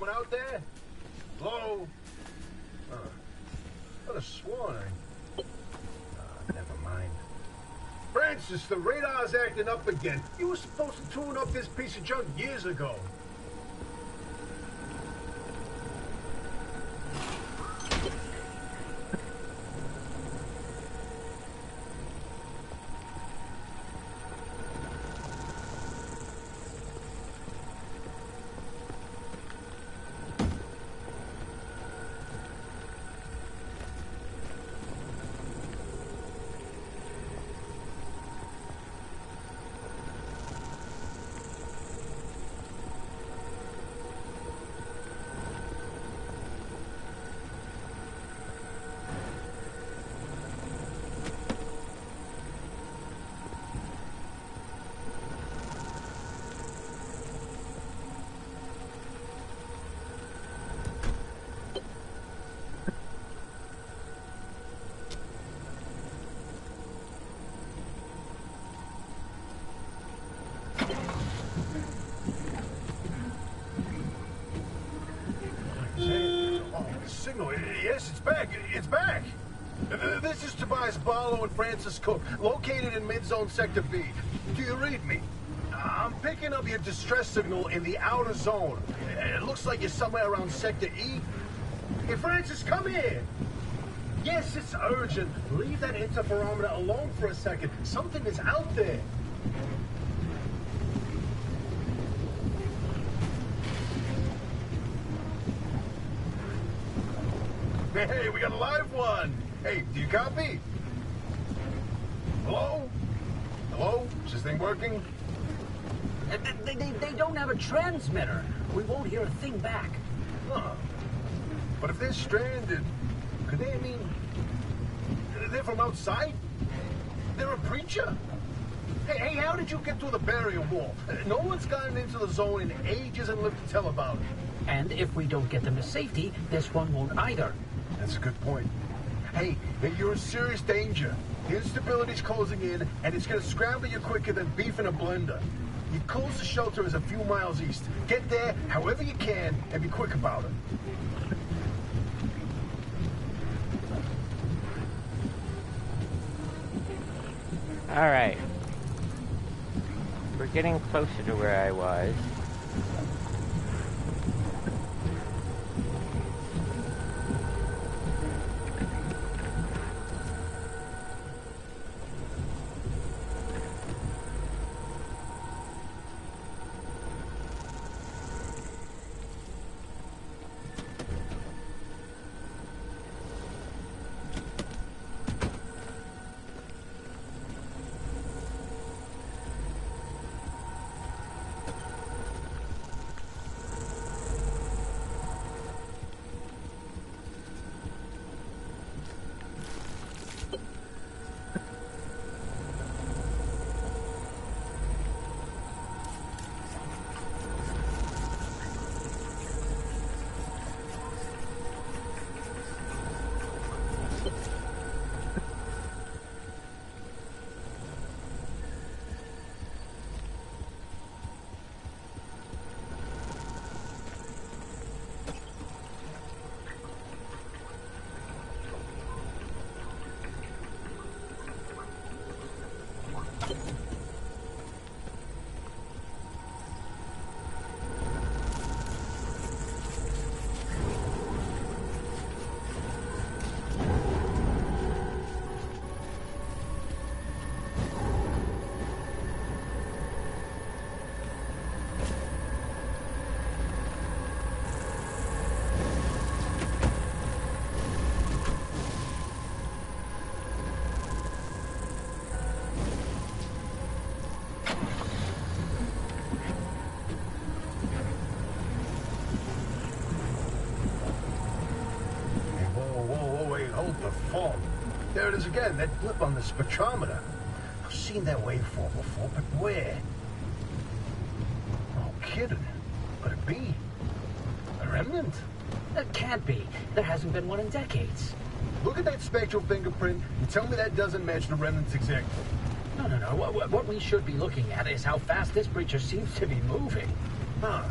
Someone out there? Hello? Could have sworn never mind. Francis, the radar's acting up again. You were supposed to tune up this piece of junk years ago. Signal. Yes, it's back. It's back. This is Tobias Barlow and Francis Cook, located in mid-zone Sector B. Do you read me? I'm picking up your distress signal in the outer zone. It looks like you're somewhere around Sector E. Hey, Francis, come here. Yes, it's urgent. Leave that interferometer alone for a second. Something is out there. Hey, we got a live one. Hey, do you copy? Hello? Hello? Is this thing working? They don't have a transmitter. We won't hear a thing back. Huh. But if they're stranded, could they, they're from outside? They're a preacher? Hey, how did you get through the barrier wall? No one's gotten into the zone in ages and lived to tell about it. And if we don't get them to safety, this one won't either. That's a good point. Hey, you're in serious danger. The instability's closing in, and it's gonna scramble you quicker than beef in a blender. Your closest shelter is a few miles east. Get there however you can, and be quick about it. Alright. We're getting closer to where I was. There it is again, that blip on the spectrometer. I've seen that waveform before, but where? No kidding. Could it be? A remnant? It can't be. There hasn't been one in decades. Look at that spectral fingerprint and tell me that doesn't match the remnants exactly. No. What we should be looking at is how fast this creature seems to be moving. Huh.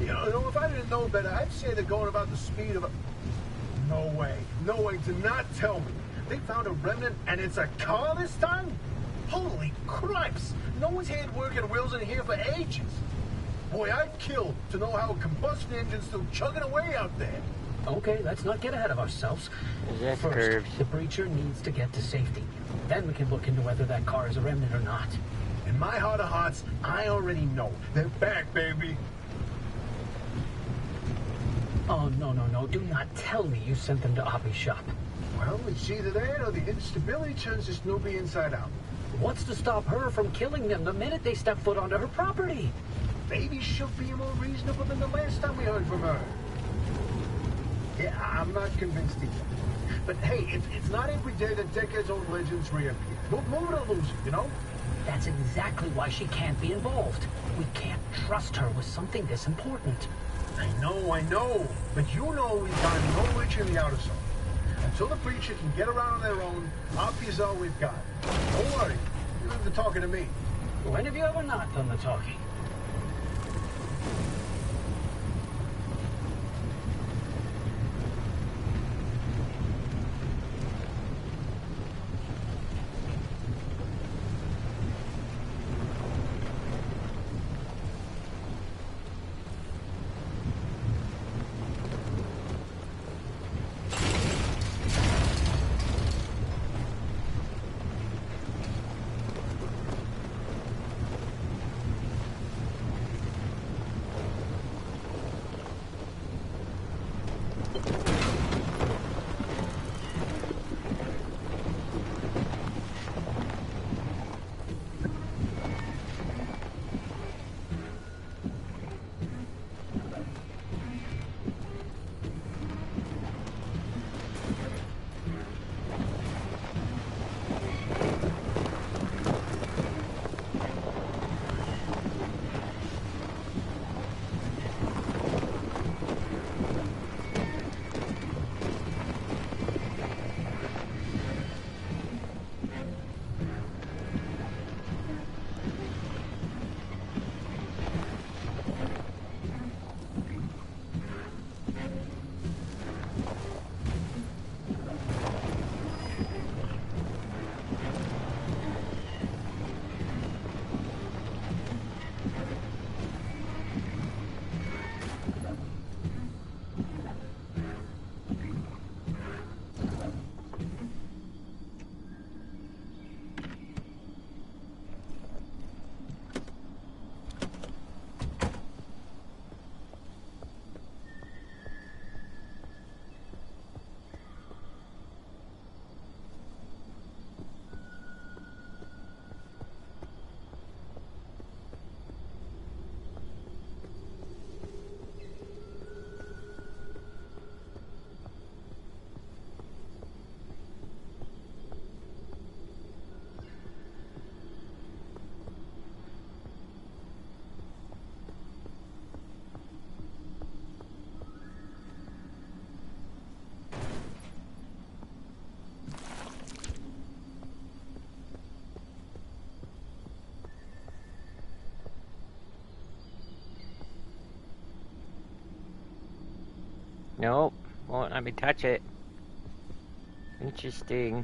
If I didn't know better, I'd say they're going about the speed of a... No way. No way. Do not tell me. They found a remnant and it's a car this time? Holy cripes! No one's had working wheels in here for ages. Boy, I'd kill to know how a combustion engine's still chugging away out there. Okay, let's not get ahead of ourselves. That's First, curves. the breacher needs to get to safety. Then we can look into whether that car is a remnant or not. In my heart of hearts, I already know. They're back, baby. Oh, no. Do not tell me you sent them to Oppie's shop. Well, it's either that or the instability turns this newbie inside out. What's to stop her from killing them the minute they step foot onto her property? Maybe she'll be more reasonable than the last time we heard from her. Yeah, I'm not convinced either. But hey, it's not every day that decades-old legends reappear. Move it or lose it, you know? That's exactly why she can't be involved. We can't trust her with something this important. I know. But you know we've got no reach in the outer zone. Until the preacher can get around on their own, Oppie is all we've got. Don't worry. You leave the talking to me. When have you ever not done the talking? Nope, won't let me touch it. Interesting.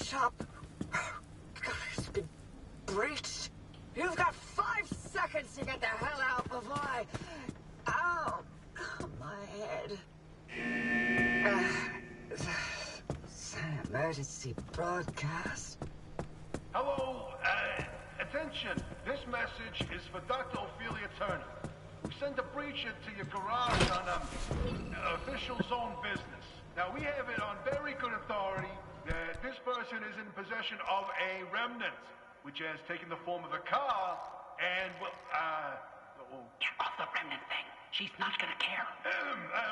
shop. God, it's been breached. You've got 5 seconds to get the hell out before I... Ow! My head. It's an emergency broadcast. Hello, attention. This message is for Dr. Ophelia Turner. We sent a breacher to your garage on official zone business. Now, we have it on very good authority that this person is in possession of a remnant, which has taken the form of a car, and, well, Get off the remnant thing. She's not gonna care.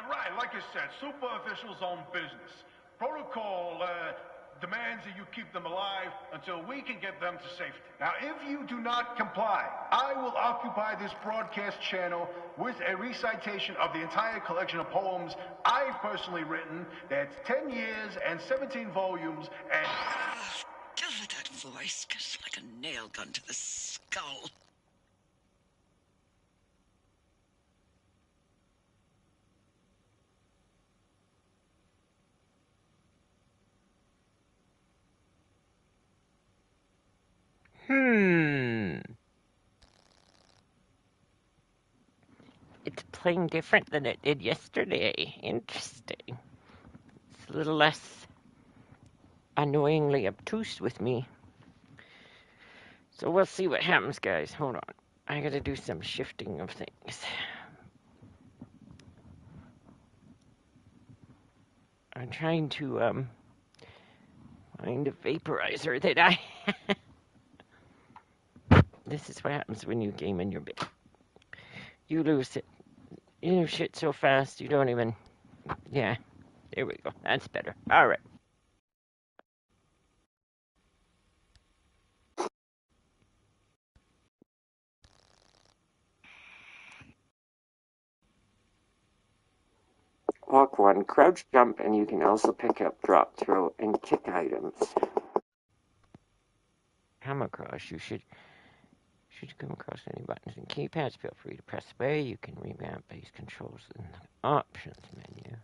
Right, like I said, super official zone business. Protocol, demands that you keep them alive until we can get them to safety. Now, if you do not comply, I will occupy this broadcast channel with a recitation of the entire collection of poems I've personally written. That's 10 years and 17 volumes, and... God, that voice goes like a nail gun to the skull. It's playing different than it did yesterday. Interesting. It's a little less annoyingly obtuse with me. So we'll see what happens, guys. Hold on. I gotta do some shifting of things. I'm trying to find a vaporizer that I... This is what happens when you game in your bed. You lose it. You lose shit so fast you don't even... Yeah, there we go. That's better. All right. Walk 1, crouch jump, and you can also pick up, drop, throw, and kick items. Come across, you should come across any buttons and keypads. Feel free to press away. You can revamp these controls in the options menu.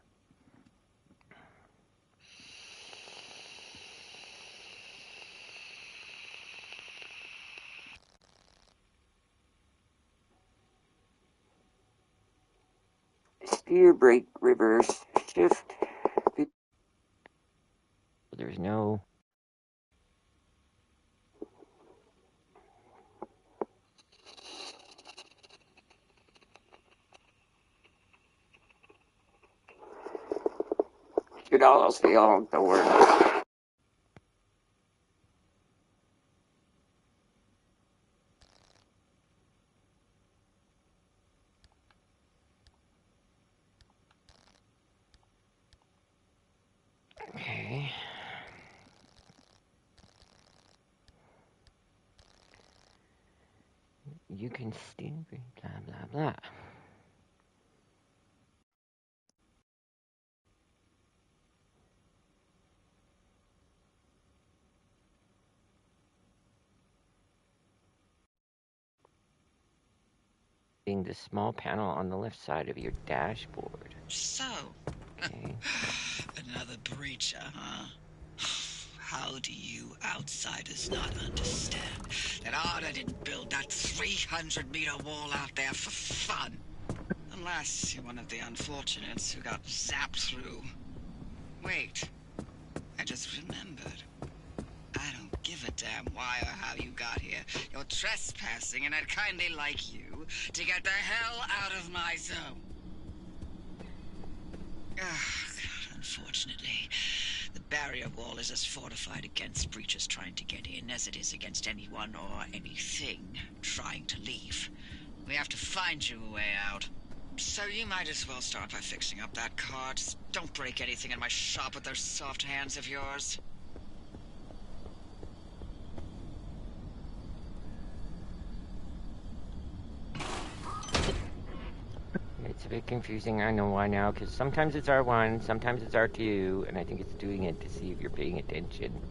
Steer, brake, reverse, shift. There's no... Should all feel the word. Okay. You can steer, blah, blah, blah. The small panel on the left side of your dashboard. So, Okay. another breacher, huh? How do you outsiders not understand that Arda didn't build that 300-meter wall out there for fun? Unless you're one of the unfortunates who got zapped through. Wait, I just remembered. I don't give a damn why or how you got here. You're trespassing, and I'd kindly like you to get the hell out of my zone. God, unfortunately, the barrier wall is as fortified against breaches trying to get in as it is against anyone or anything trying to leave. We have to find you a way out. So you might as well start by fixing up that car. Just don't break anything in my shop with those soft hands of yours. It's a bit confusing, I know why now, because sometimes it's R1, sometimes it's R2, and I think it's doing it to see if you're paying attention.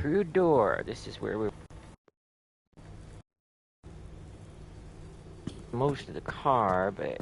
crude door. This is where we most of the car, but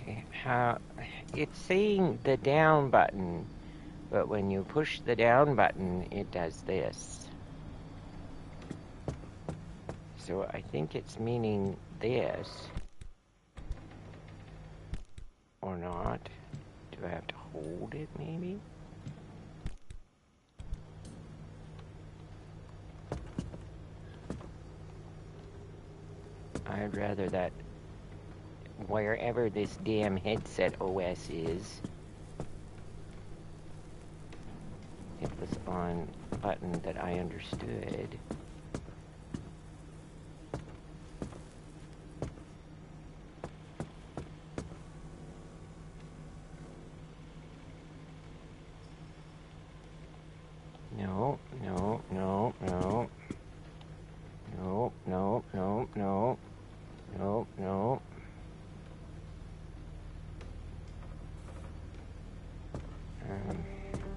okay, how it's saying the down button, but when you push the down button, it does this. So I think it's meaning this. Or not. Do I have to hold it, maybe? I'd rather that wherever this damn headset OS is, it was on a button that I understood. No, no, no, no. No, no, no, no. No, no.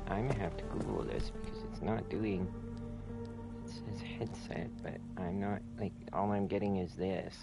I'm gonna have to Google this because it's not doing. It says headset, but I'm not, like, all I'm getting is this.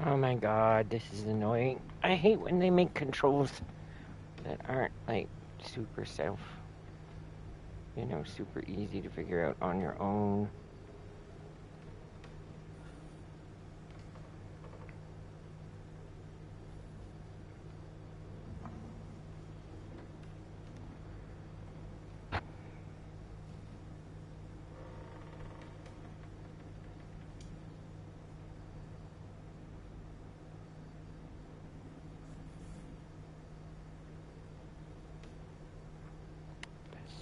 Oh my god, this is annoying. I hate when they make controls that aren't, like, super super easy to figure out on your own.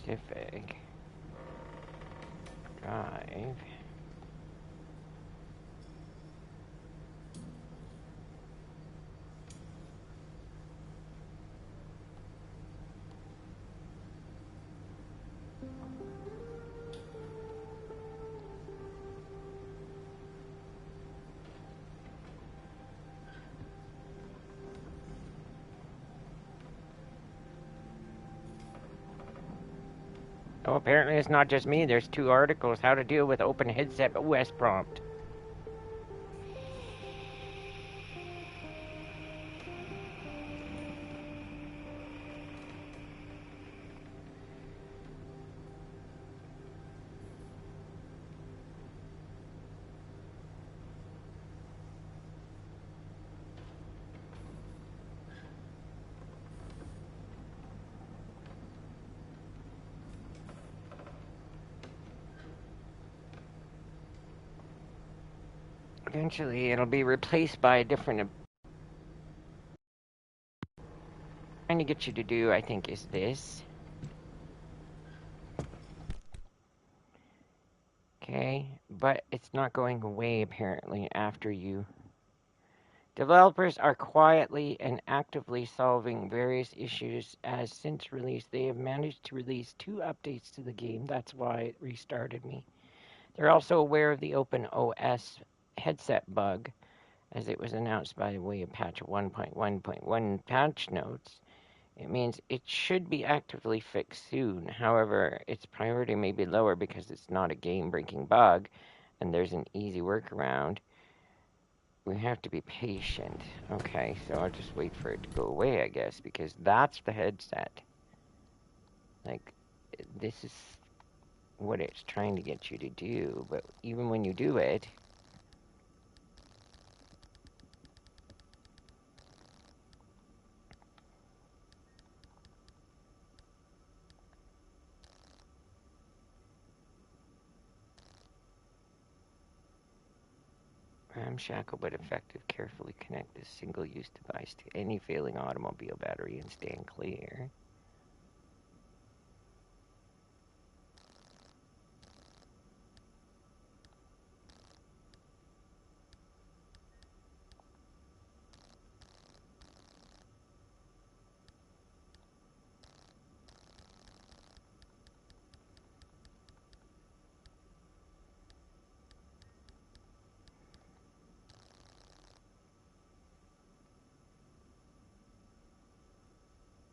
Pacific Drive. Oh, apparently it's not just me. There's 2 articles. How to deal with open headset OS prompt. Eventually, it'll be replaced by a different. Trying to get you to do, I think, is this. Okay, but it's not going away apparently after you. Developers are quietly and actively solving various issues as since release they have managed to release 2 updates to the game. That's why it restarted me. They're also aware of the Open OS headset bug as it was announced by way of patch 1.1.1 patch notes. It means it should be actively fixed soon. However, its priority may be lower because it's not a game-breaking bug, and there's an easy workaround. We have to be patient. Okay, so I'll just wait for it to go away, I guess, because that's the headset. Like, this is what it's trying to get you to do, but even when you do it, ramshackle but effective. Carefully connect this single-use device to any failing automobile battery and stand clear.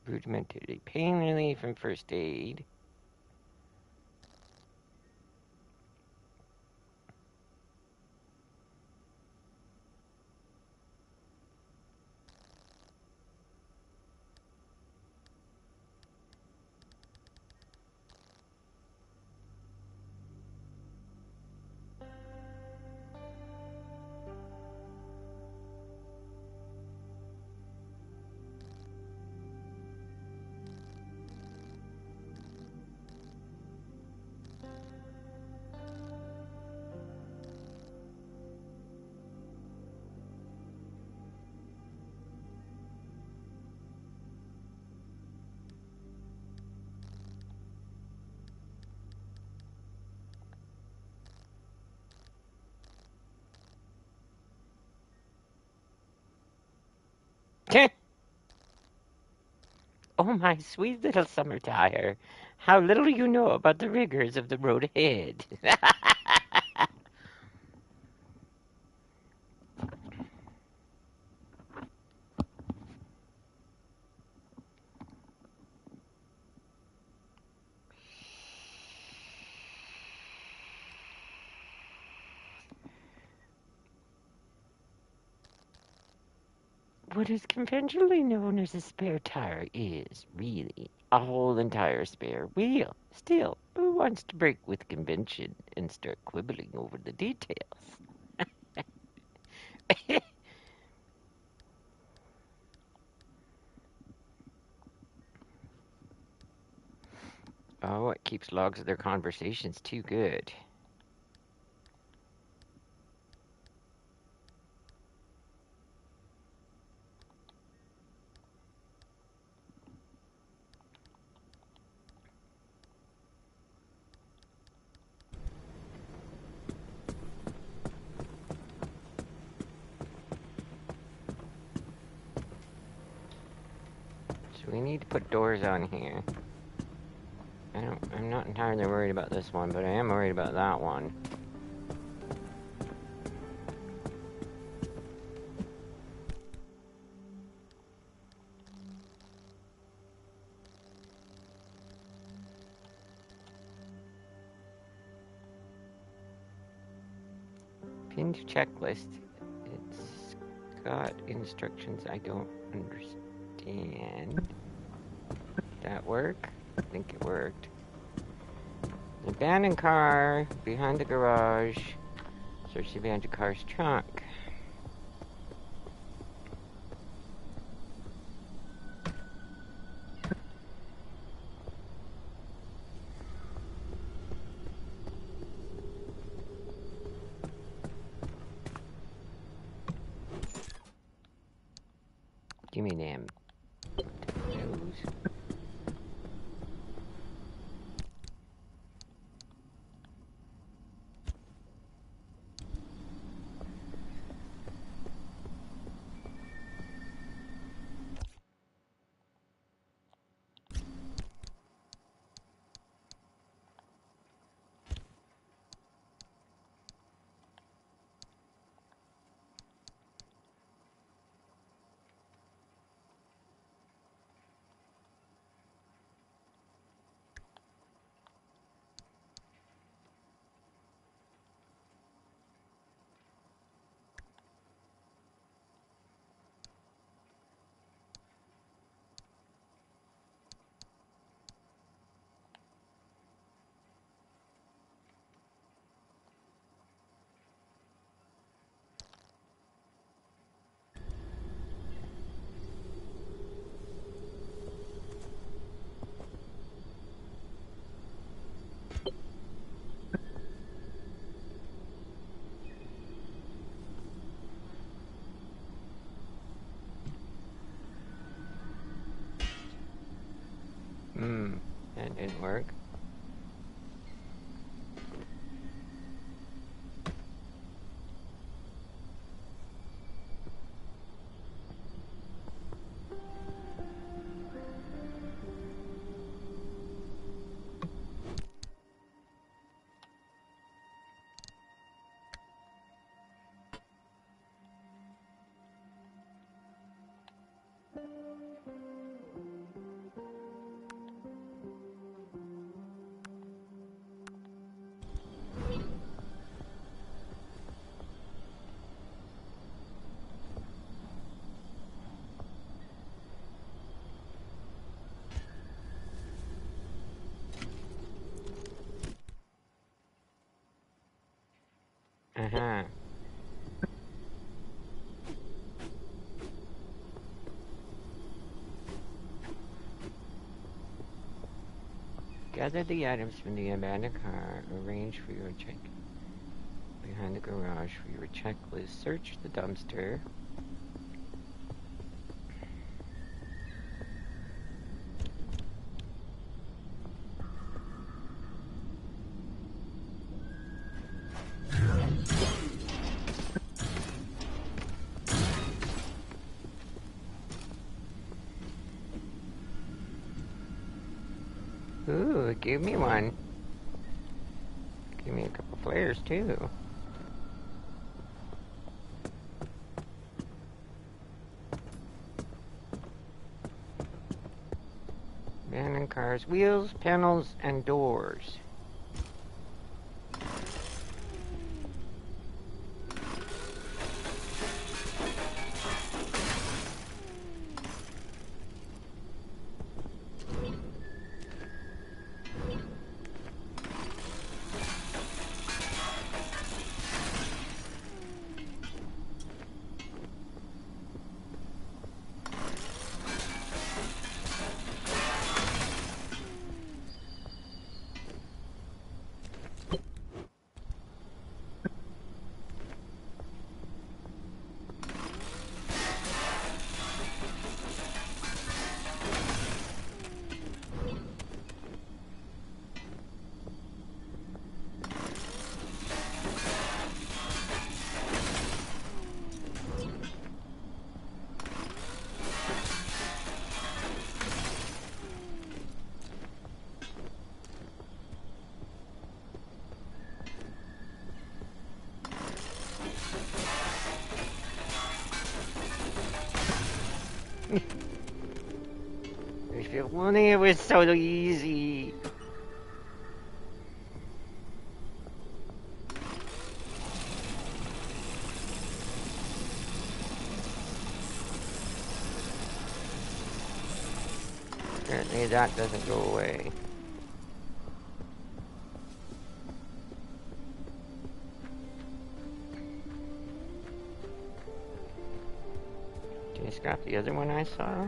Rudimentary pain relief and first aid. Oh, my sweet little summer tire. How little you know about the rigors of the road ahead. What is conventionally known as a spare tire is really a whole entire spare wheel. Still, who wants to break with convention and start quibbling over the details? Oh, it keeps logs of their conversations too good. So we need to put doors on here. I'm not entirely worried about this one, but I am worried about that one. Into checklist. It's got instructions I don't understand. Did that work? I think it worked. An abandoned car behind the garage. Search the abandoned car's trunk. Give me them. Those. That didn't work. Uh-huh. Gather the items from the abandoned car. Arrange for your check behind the garage for your checklist. Search the dumpster. Ooh, it gave me one. Give me a couple flares too. Abandoned cars, wheels, panels, and doors. If only it was so easy. Apparently that doesn't go away. Can you scrap the other one I saw?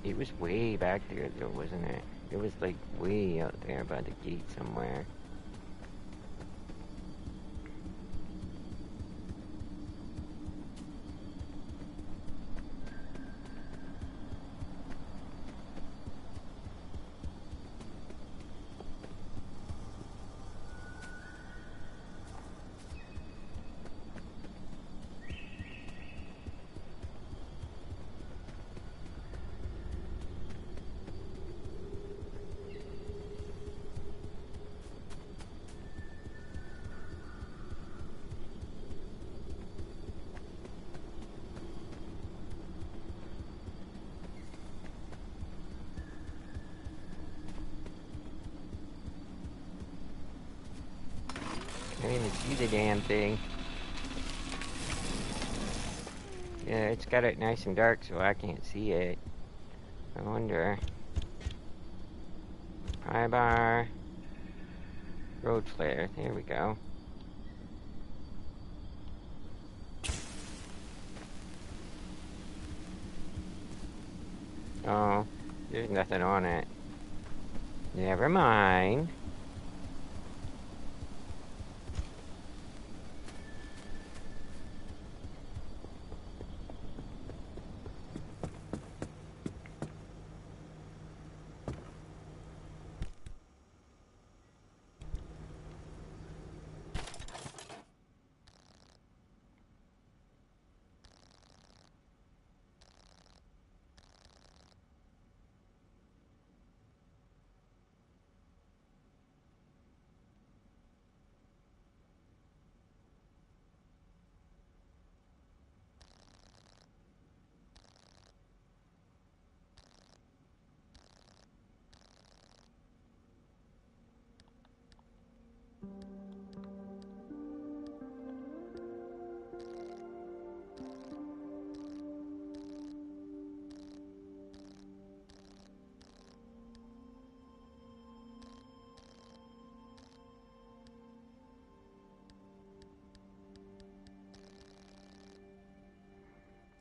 It was way back there though, wasn't it? It was like way out there by the gate somewhere. Can't even see the damn thing. Yeah, it's got it nice and dark so I can't see it. I wonder. Pry bar. Road flare. There we go. Oh, there's nothing on it. Never mind.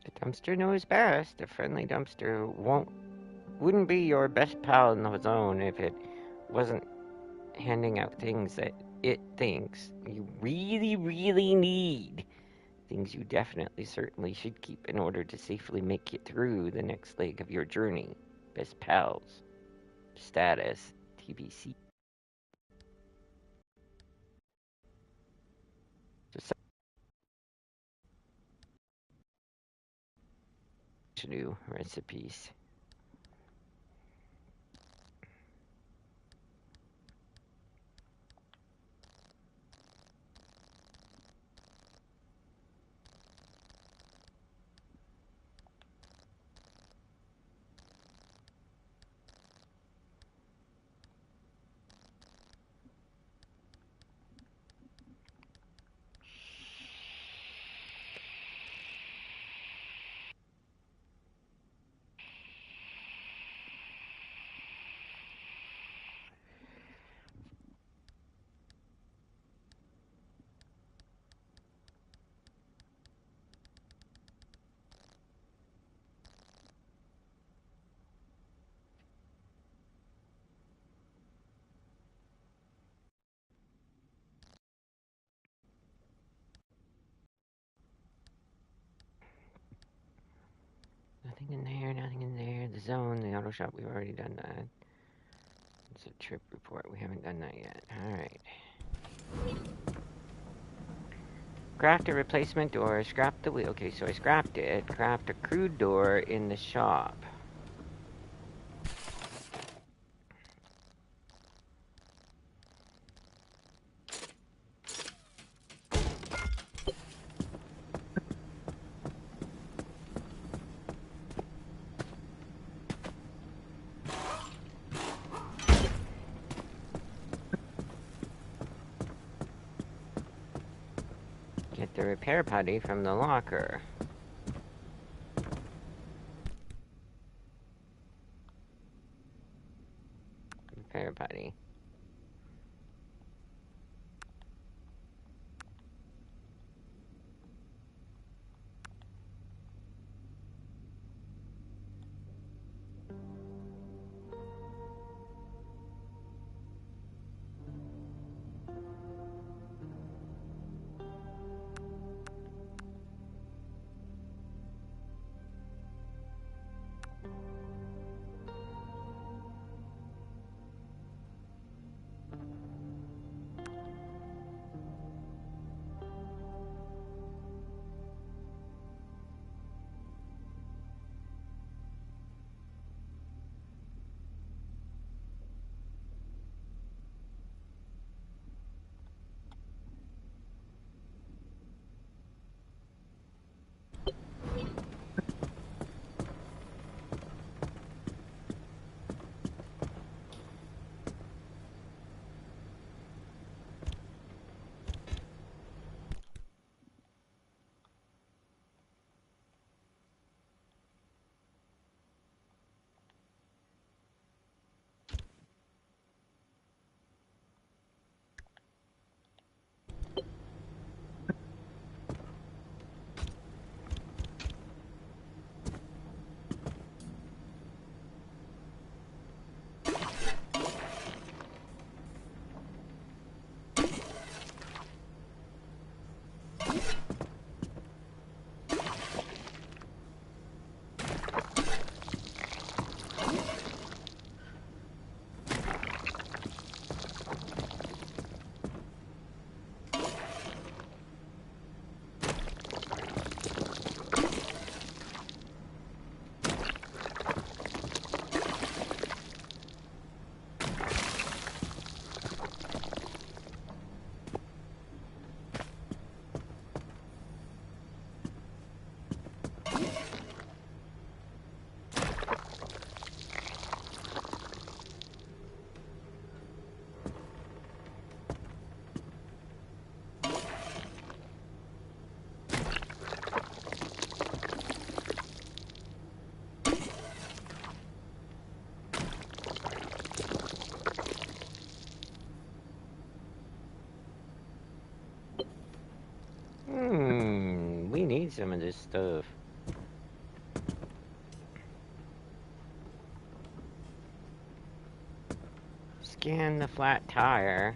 The dumpster knows best. A friendly dumpster wouldn't be your best pal in the zone if it wasn't handing out things that it thinks you really, really need. Things you definitely, certainly should keep in order to safely make it through the next leg of your journey. Best pals. Status. TBC. So, new recipes. Nothing in there, nothing in there. The zone, the auto shop, we've already done that. It's a trip report, we haven't done that yet. Alright. Craft a replacement door, scrap the wheel. Okay, so I scrapped it. Craft a crude door in the shop. Get the repair putty from the locker. Here, buddy. We need some of this stuff. Scan the flat tire.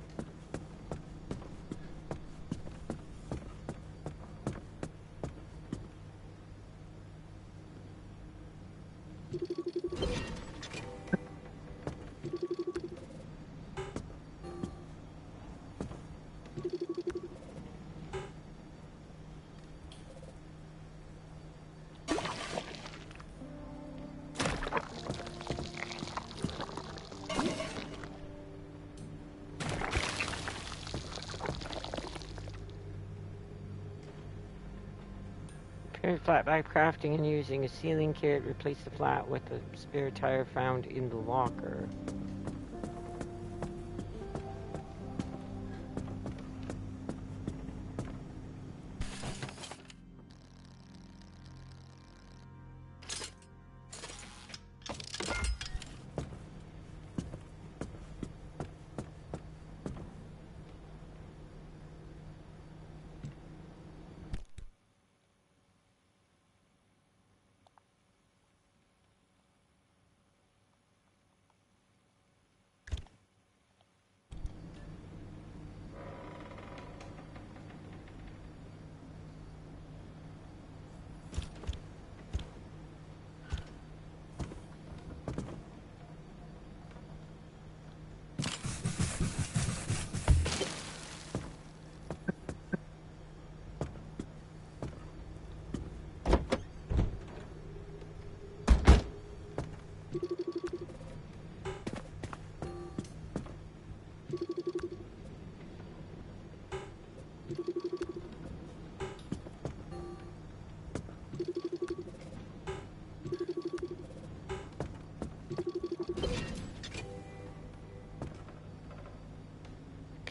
Repair flat by crafting and using a sealing kit. Replace the flat with a spare tire found in the locker.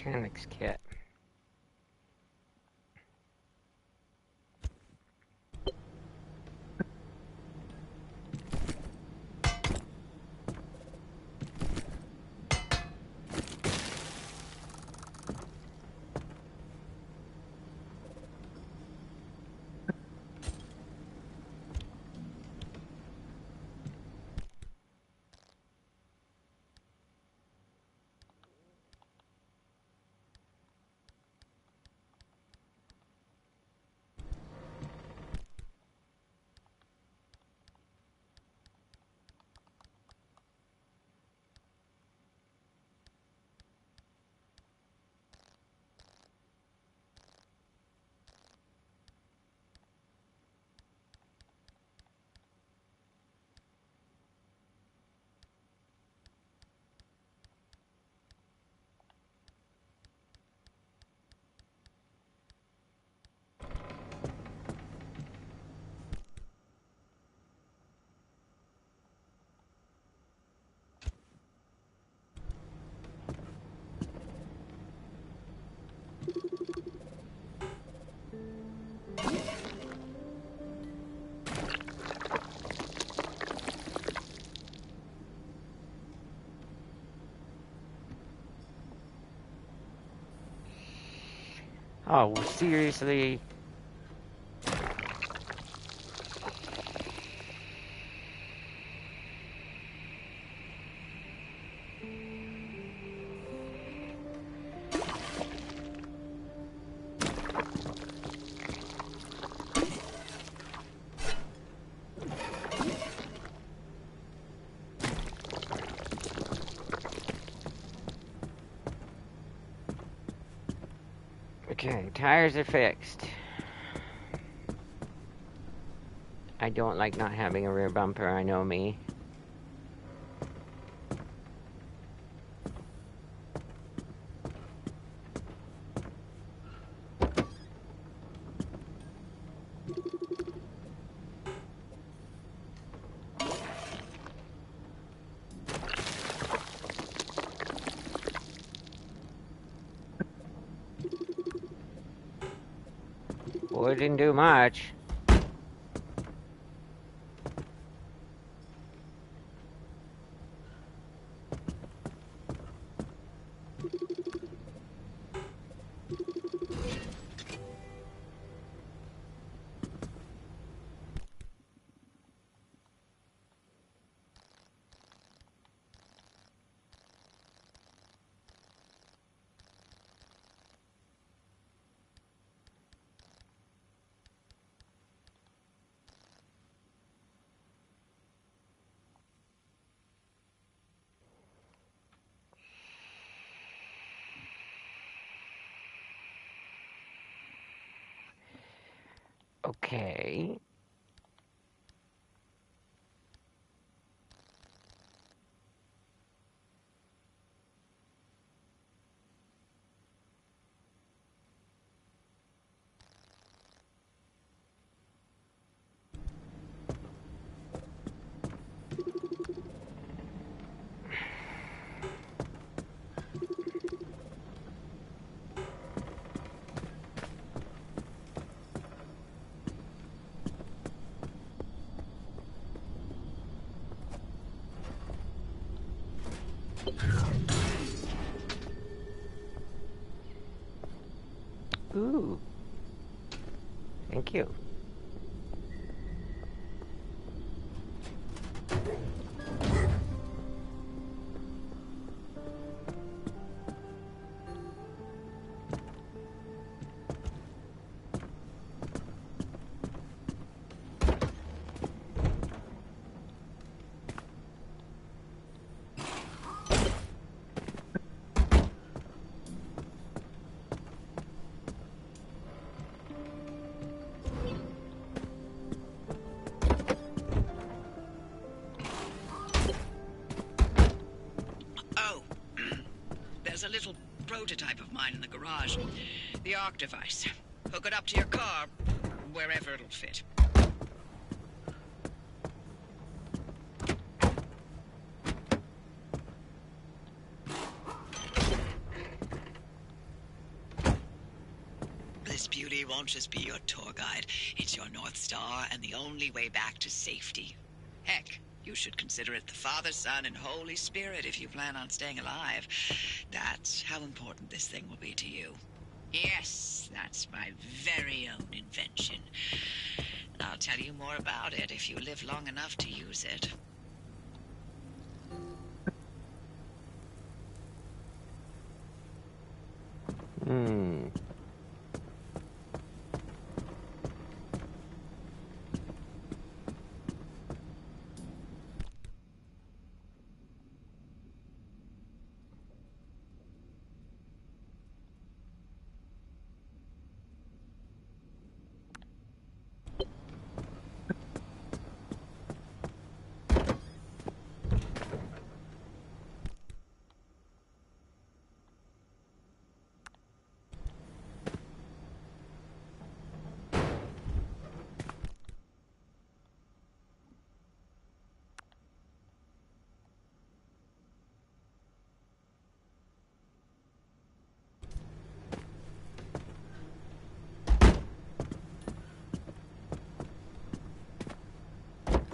Mechanic's kit. Oh, seriously? Okay, tires are fixed. I don't like not having a rear bumper, I know me. Well, it didn't do much. Okay. Ooh. Thank you. Oh, there's a little prototype of mine in the garage. The Arc device. Hook it up to your car, wherever it'll fit. This beauty won't just be your tour guide. It's your North Star and the only way back to safety. Heck, you should consider it the Father, Son, and Holy Spirit if you plan on staying alive. That's how important this thing will be to you. Yes, that's my very own invention. And I'll tell you more about it if you live long enough to use it.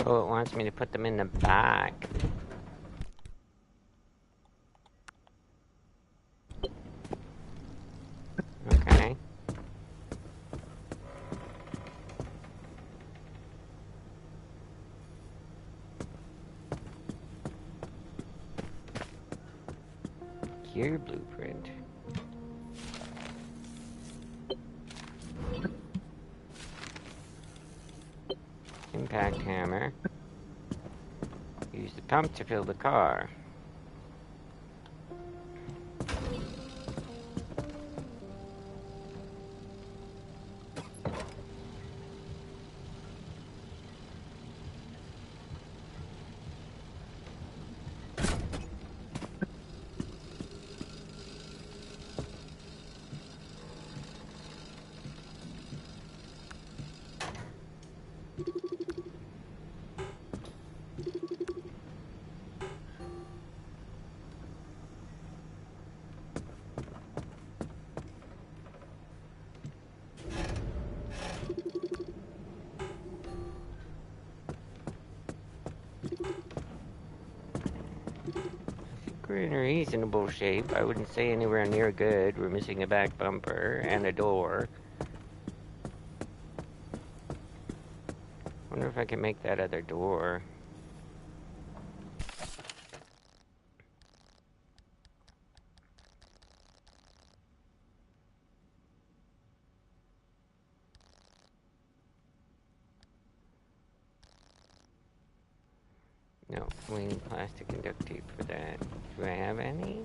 Oh, it wants me to put them in the back. Okay. gear blueprint. Impact hammer. Use the pump to fill the car. We're in a reasonable shape. I wouldn't say anywhere near good. We're missing a back bumper and a door. Wonder if I can make that other door. No, we need plastic and duct tape for that. Do I have any?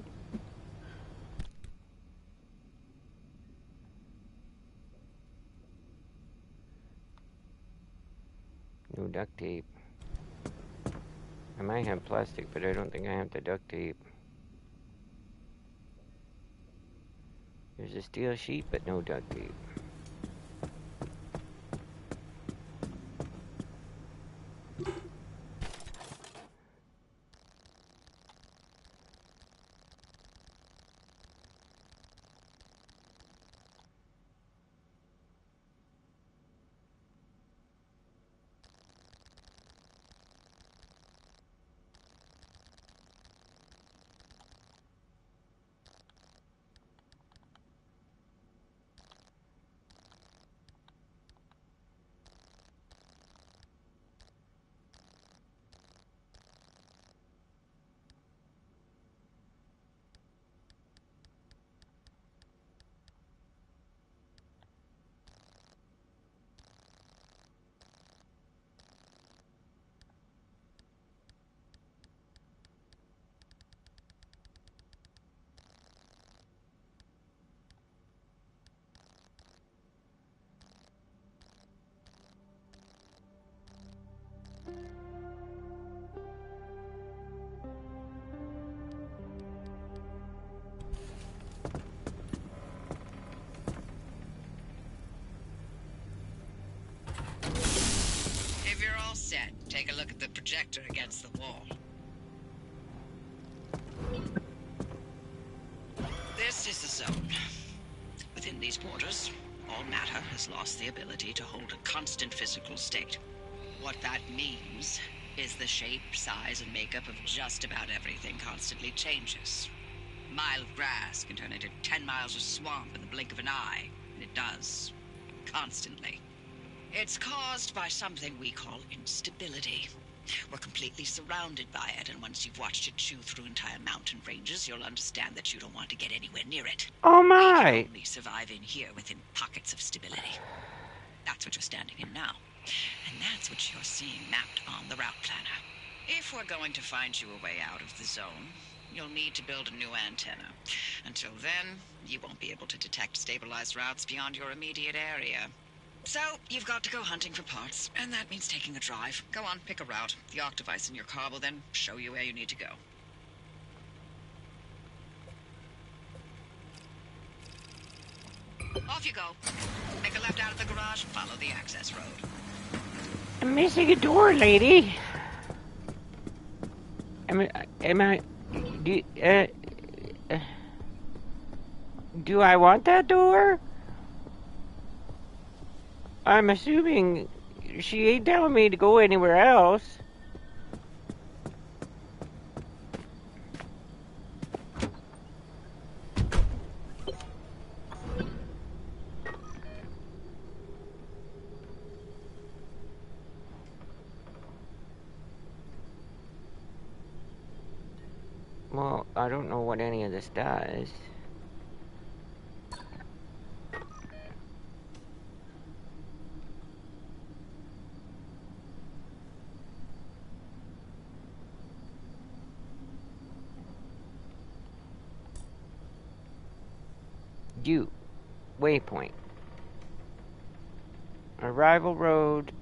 No duct tape. I might have plastic, but I don't think I have the duct tape. There's a steel sheet, but no duct tape. If you're all set, take a look at the projector against the wall. This is the zone. Within these borders, all matter has lost the ability to hold a constant physical state. What that means is the shape, size, and makeup of just about everything constantly changes. A mile of grass can turn into 10 miles of swamp in the blink of an eye, and it does. Constantly. It's caused by something we call instability. We're completely surrounded by it, and once you've watched it chew through entire mountain ranges, you'll understand that you don't want to get anywhere near it. Oh We my! can only survive in here within pockets of stability. That's what you're standing in now. And that's what you're seeing mapped on the route planner. If we're going to find you a way out of the zone, you'll need to build a new antenna. Until then, you won't be able to detect stabilized routes beyond your immediate area. So, you've got to go hunting for parts, and that means taking a drive. Go on, pick a route. The arc device in your car will then show you where you need to go. Off you go. Make a left out of the garage, follow the access road. I'm missing a door, lady. Do I want that door? I'm assuming she ain't telling me to go anywhere else. Well, I don't know what any of this does. Waypoint. Arrival road,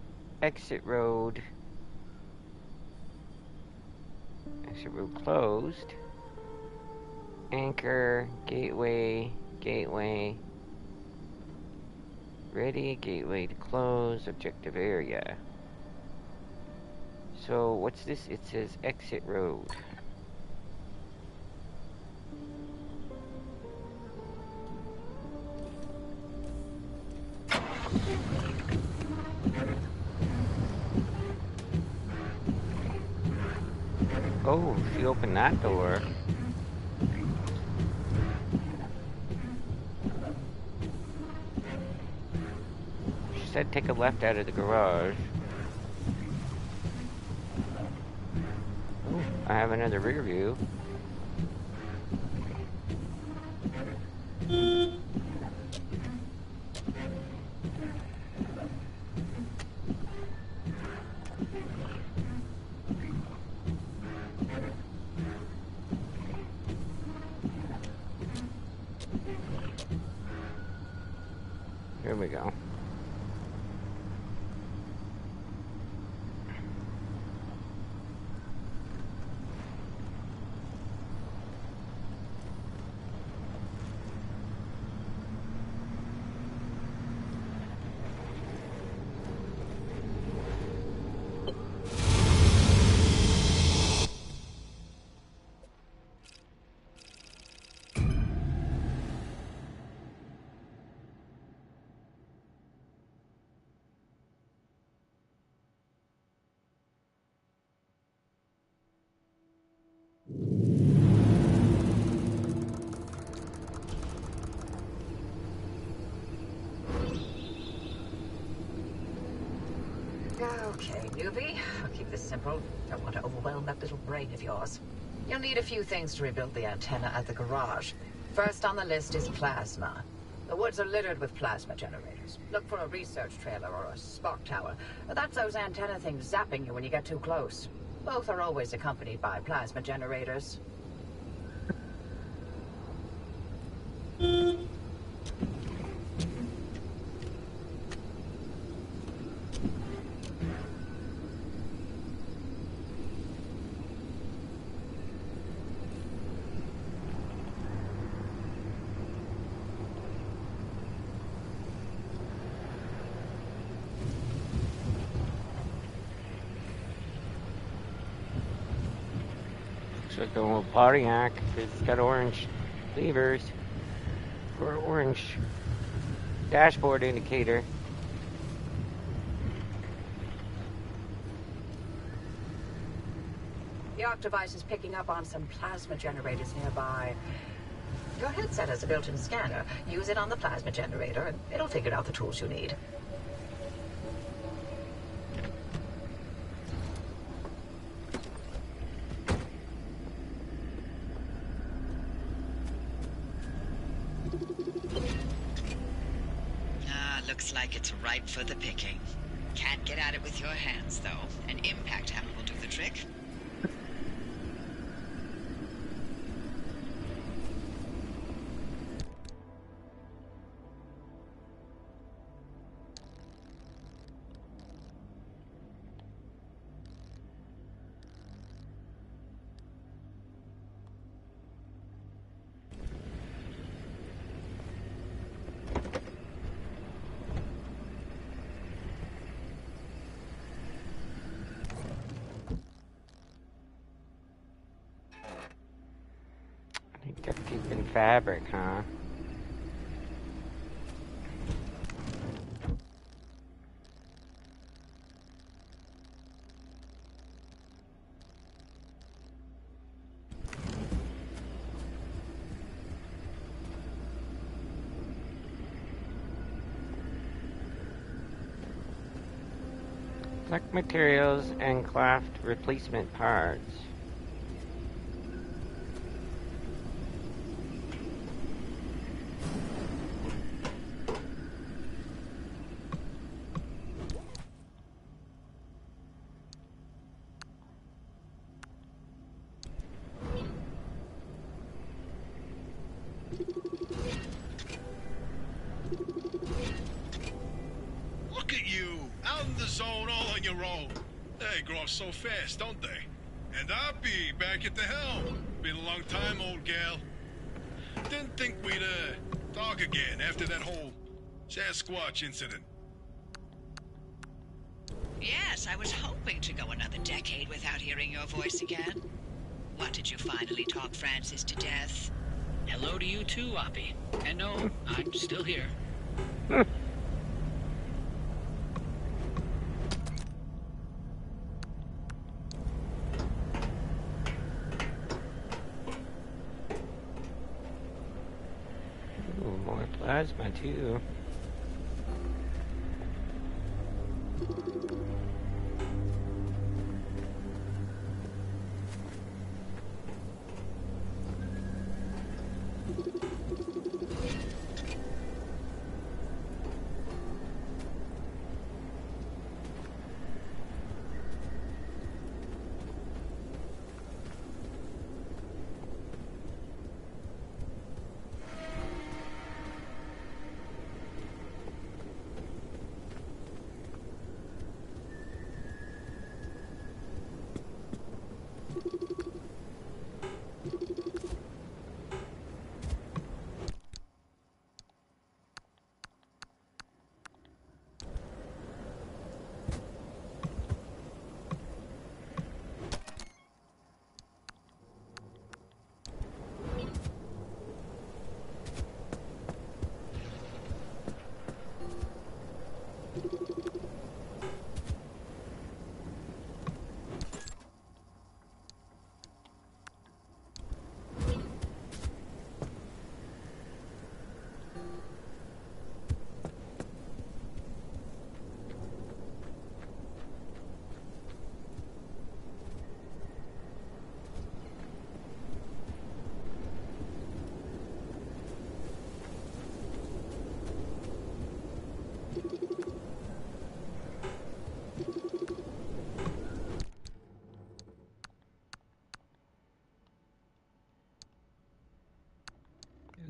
exit road. Exit road closed. Anchor, gateway, gateway. Ready, gateway to close, objective area. So, what's this? It says exit road. Oh, she opened that door. She said take a left out of the garage. Oh, I have another rear view. Here we go. Okay, newbie. I'll keep this simple. Don't want to overwhelm that little brain of yours. You'll need a few things to rebuild the antenna at the garage. First on the list is plasma. The woods are littered with plasma generators. Look for a research trailer or a spark tower. That's those antenna things zapping you when you get too close. Both are always accompanied by plasma generators. Looks like a little Pontiac because it's got orange levers for orange dashboard indicator. The Arc device is picking up on some plasma generators nearby. Your headset has a built-in scanner. Use it on the plasma generator, and it'll figure out the tools you need. Looks like it's ripe for the picking. Can't get at it with your hands, though. An impact hammer will do the trick. Duct tape and fabric, huh? Collect materials and craft replacement parts. on your own. They grow up so fast, don't they? And I'll be back at the helm. Been a long time, old gal. Didn't think we'd, talk again after that whole Sasquatch incident. Yes, I was hoping to go another decade without hearing your voice again. What, did you finally talk Francis to death? Hello to you too, Oppie. And no, I'm still here. Ooh, more plasma too.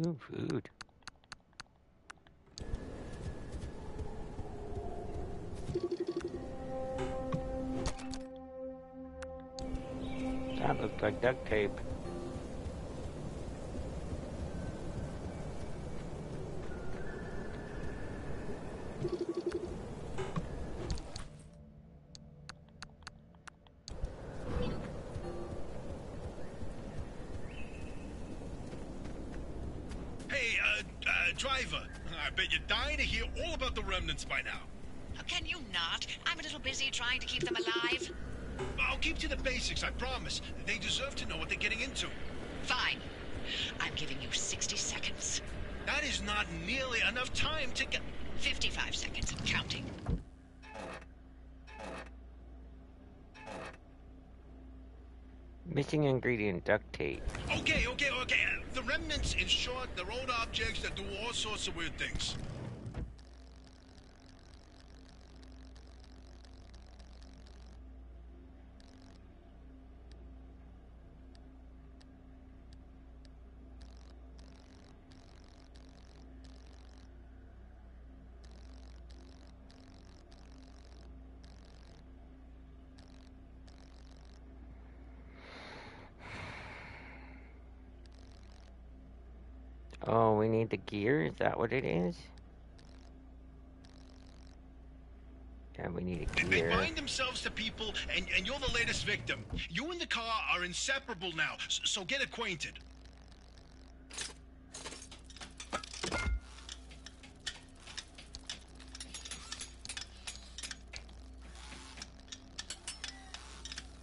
Ooh, food. That looks like duct tape. Hey, driver. I bet you're dying to hear all about the remnants by now. How can you not? I'm a little busy trying to keep them alive. I'll keep to the basics, I promise. They deserve to know what they're getting into. Fine. I'm giving you 60 seconds. That is not nearly enough time to get... 55 seconds and counting. Missing ingredient, duct tape. Okay. The remnants, in short, they're old objects that do all sorts of weird things. Oh, we need the gear? Is that what it is? Yeah, we need a They gear. bind themselves to people, and you're the latest victim. You and the car are inseparable now, so get acquainted.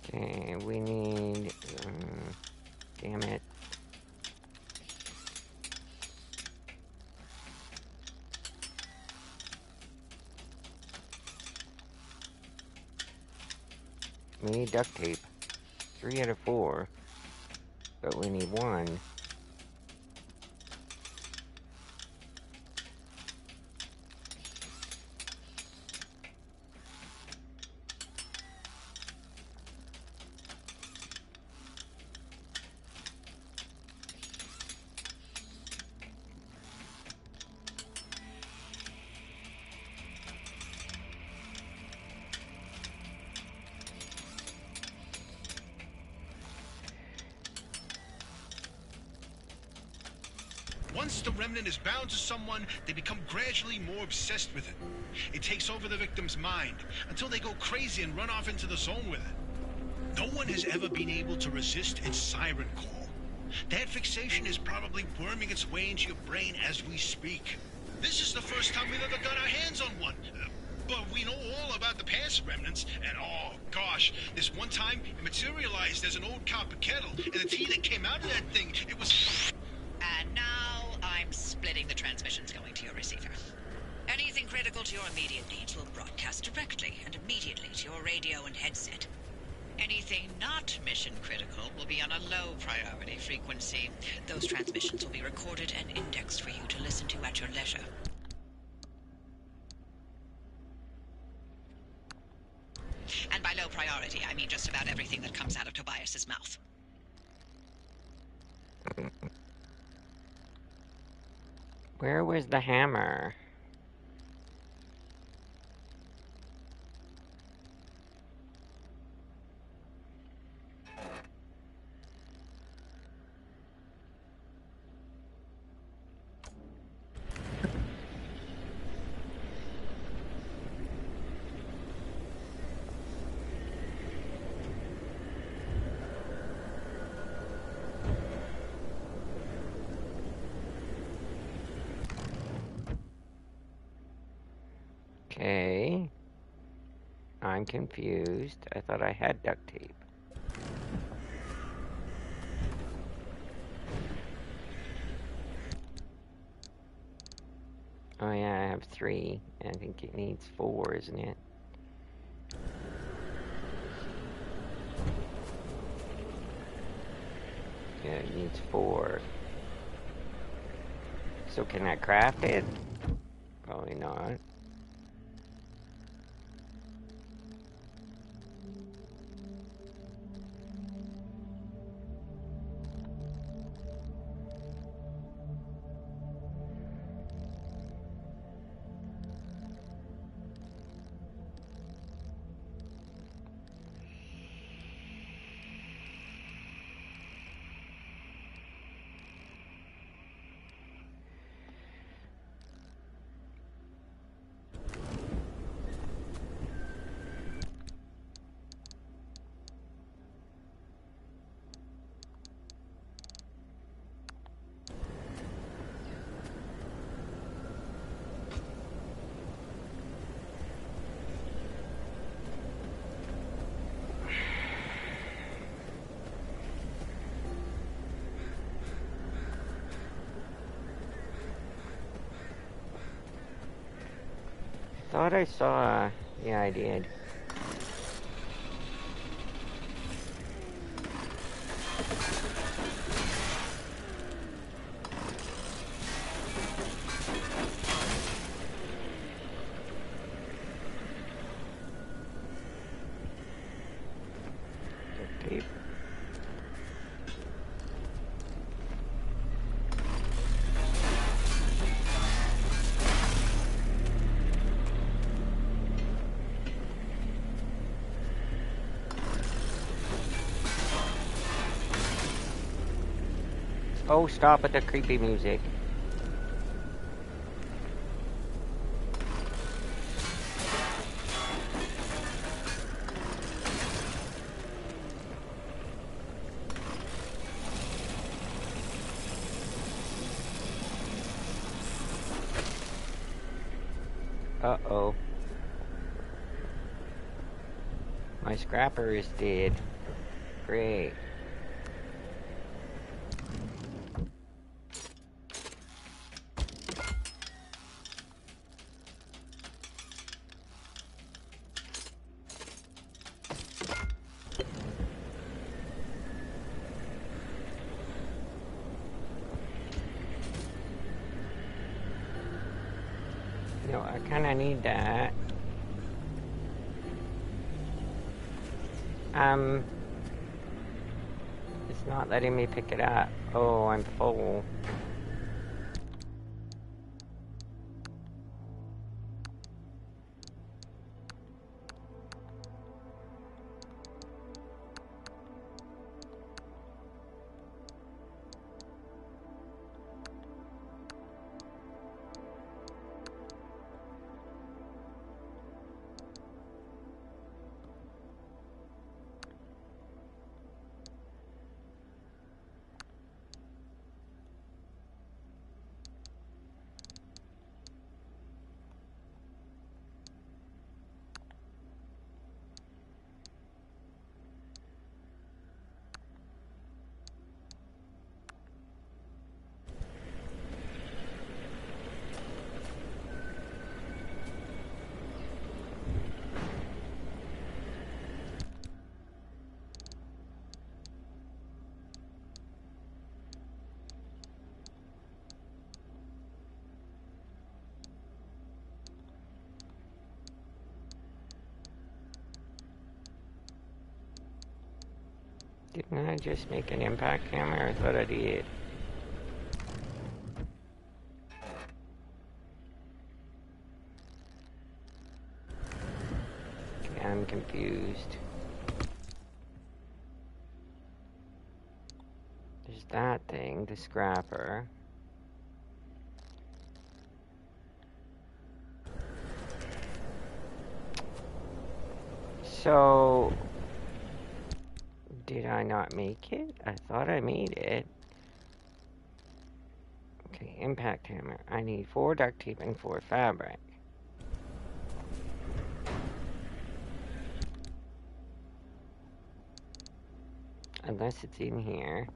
Okay, we need... damn it. We need duct tape. 3 out of 4. But we need 1. Once the remnant is bound to someone, they become gradually more obsessed with it. It takes over the victim's mind until they go crazy and run off into the zone with it. No one has ever been able to resist its siren call. That fixation is probably worming its way into your brain as we speak. This is the first time we've ever got our hands on one. But we know all about the past remnants, and oh gosh, this one time it materialized as an old copper kettle, and the tea that came out of that thing, it was... And now I'm splitting the transmissions going to your receiver. Anything critical to your immediate needs will broadcast directly and immediately to your radio and headset. Anything not mission critical will be on a low priority frequency. Those transmissions will be recorded and indexed for you to listen to at your leisure. And by low priority, I mean just about everything that comes out of Tobias's mouth. Where was the hammer? Okay. I'm confused. I thought I had duct tape. Oh yeah, I have 3. I think it needs 4, isn't it? Yeah, it needs 4. So can I craft it? Probably not. Thought I saw... Yeah, I did. Duct tape. Oh, stop with the creepy music. Uh-oh. My scrapper is dead. Great. No, I kinda need that. It's not letting me pick it up. Oh, I'm full. Didn't I just make an impact hammer? I thought I did. Okay, I'm confused. There's that thing, the scrapper. So, did I not make it? I thought I made it. Okay, impact hammer. I need 4 duct tape and 4 fabric. Unless it's in here.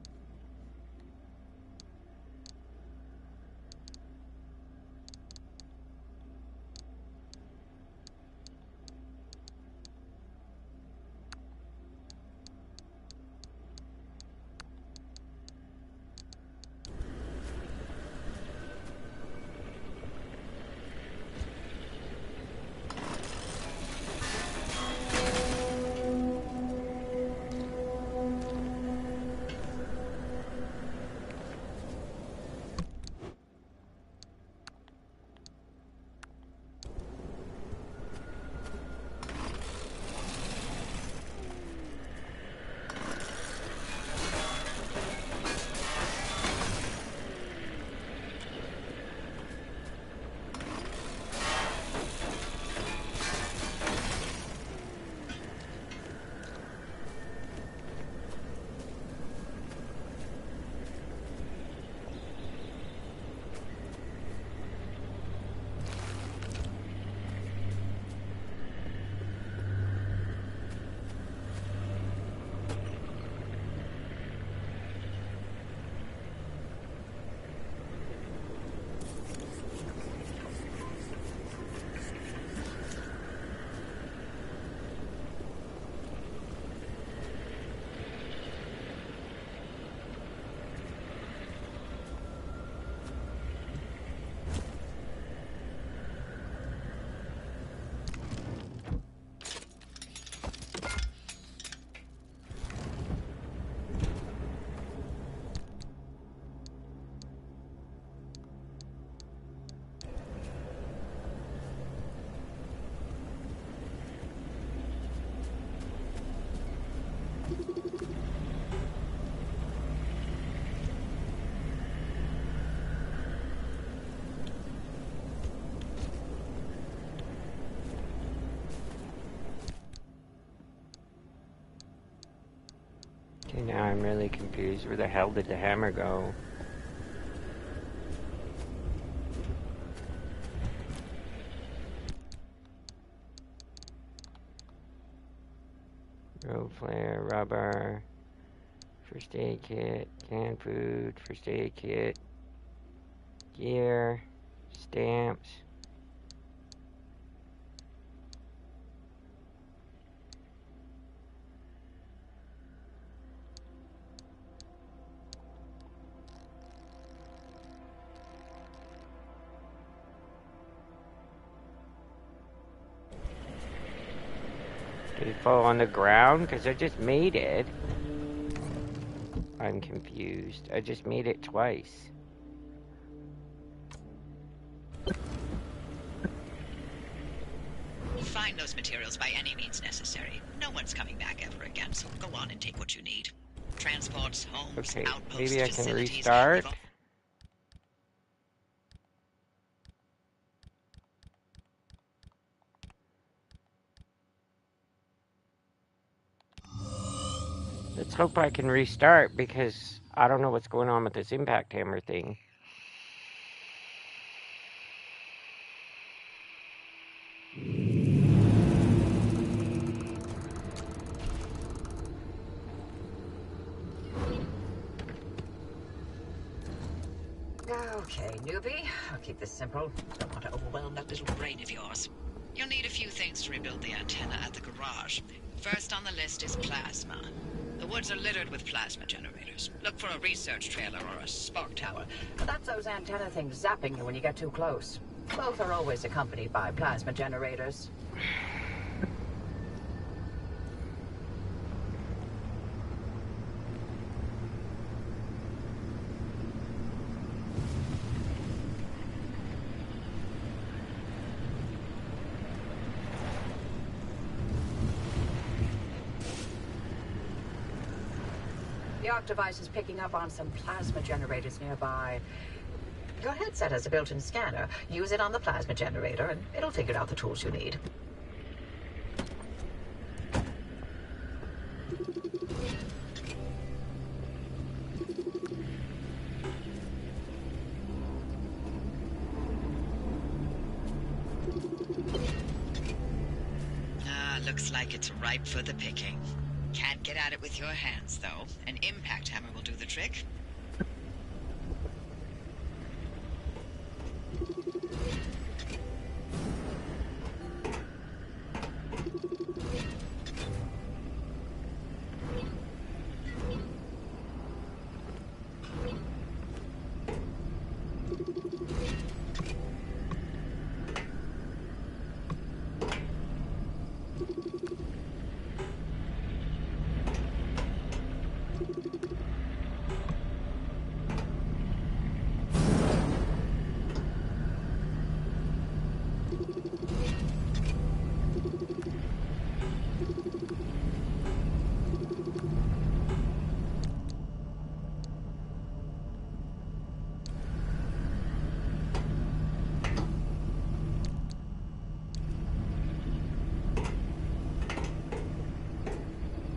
Okay, now I'm really confused. Where the hell did the hammer go? Road flare, rubber, first aid kit, canned food, first aid kit, gear, stamps. Did it fall on the ground? Because I just made it. I'm confused. I just made it twice. Find those materials by any means necessary. No one's coming back ever again, so go on and take what you need. Transports, homes, Okay, outposts, maybe I can facilities. restart. Let's hope I can restart, because I don't know what's going on with this impact hammer thing. Okay, newbie. I'll keep this simple. Don't want to overwhelm that little brain of yours. You'll need a few things to rebuild the antenna at the garage. First on the list is plasma. The woods are littered with plasma generators. Look for a research trailer or a spark tower. That's those antenna things zapping you when you get too close. Both are always accompanied by plasma generators. The arc device is picking up on some plasma generators nearby. Your headset has a built-in scanner. Use it on the plasma generator, and it'll figure out the tools you need. Looks like it's ripe for the picking. Can't get at it with your hands, though. An impact hammer will do the trick.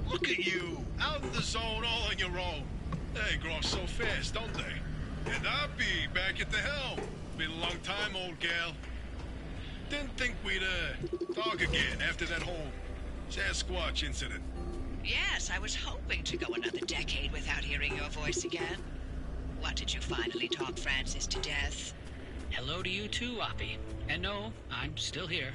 Look at you, out in the zone all on your own. They grow up so fast, don't they? And I'll be back at the helm. Been a long time, old gal. Didn't think we'd, talk again after that whole Sasquatch incident. Yes, I was hoping to go another decade without hearing your voice again. What, did you finally talk Francis to death? Hello to you too, Oppie. And no, I'm still here.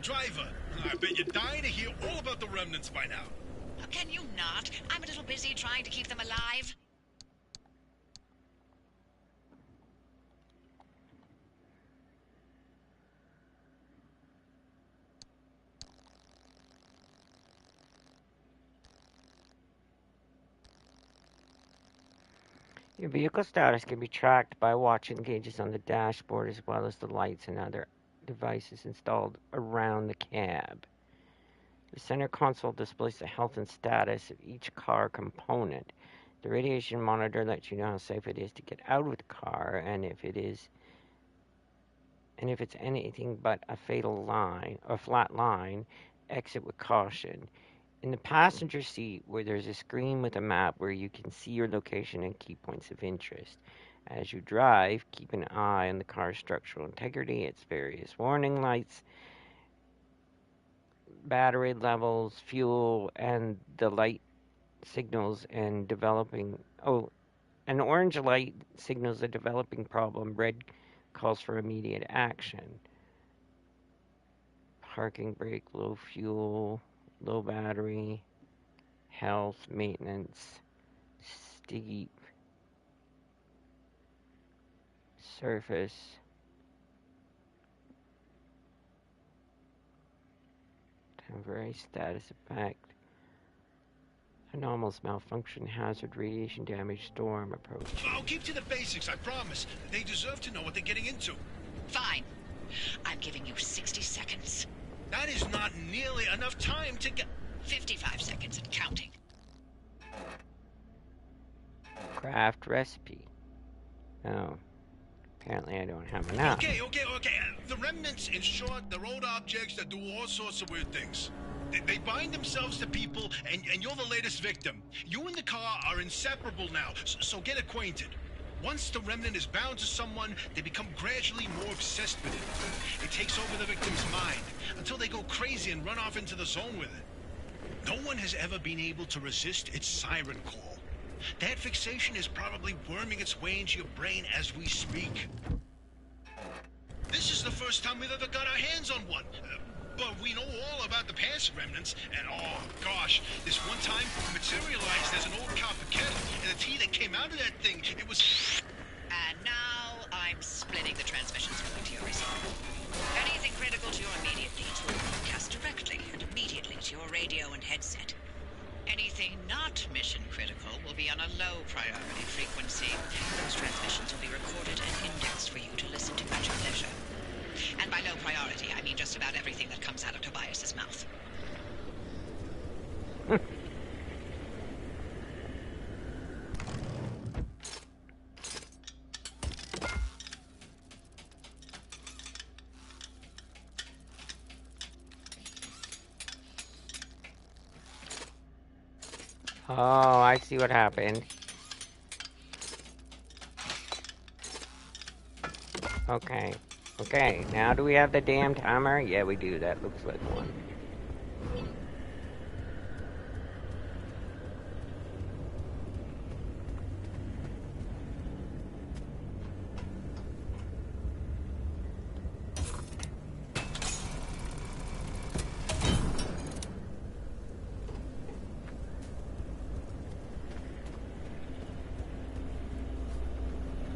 Driver, I bet you're dying to hear all about the remnants by now. Can you not? I'm a little busy trying to keep them alive. Your vehicle status can be tracked by watching gauges on the dashboard as well as the lights and other devices installed around the cab. The center console displays the health and status of each car component. The radiation monitor lets you know how safe it is to get out of the car, and if it's anything but a fatal line or flat line, exit with caution. In the passenger seat, where there's a screen with a map where you can see your location and key points of interest. As you drive, keep an eye on the car's structural integrity, its various warning lights, battery levels, fuel, and the light signals and developing. Oh, an orange light signals a developing problem. Red calls for immediate action. Parking brake, low fuel, low battery, health, maintenance, steep, surface. Temporary status effect. Anomalous malfunction, hazard, radiation damage, storm approach. I'll keep to the basics, I promise. They deserve to know what they're getting into. Fine. I'm giving you 60 seconds. That is not nearly enough time to get... 55 seconds and counting. Craft recipe. Oh. Apparently I don't have enough. Okay. The remnants, in short, they're old objects that do all sorts of weird things. They bind themselves to people, and you're the latest victim. You and the car are inseparable now, so get acquainted. Once the remnant is bound to someone, they become gradually more obsessed with it. It takes over the victim's mind, until they go crazy and run off into the zone with it. No one has ever been able to resist its siren call. That fixation is probably worming its way into your brain as we speak. This is the first time we've ever got our hands on one. But we know all about the past remnants, and oh gosh, this one time materialized as an old copper kettle, and the tea that came out of that thing, it was... And now I'm splitting the transmissions going to your receiver. Anything critical to your immediate needs will broadcast directly and immediately to your radio and headset. Anything not mission critical will be on a low priority frequency. Those transmissions will be recorded and indexed for you to listen to at your leisure. And by low priority, I mean just about everything that comes out of Tobias's mouth. Oh, I see what happened. Okay, now do we have the damn timer? Yeah, we do. That looks like one.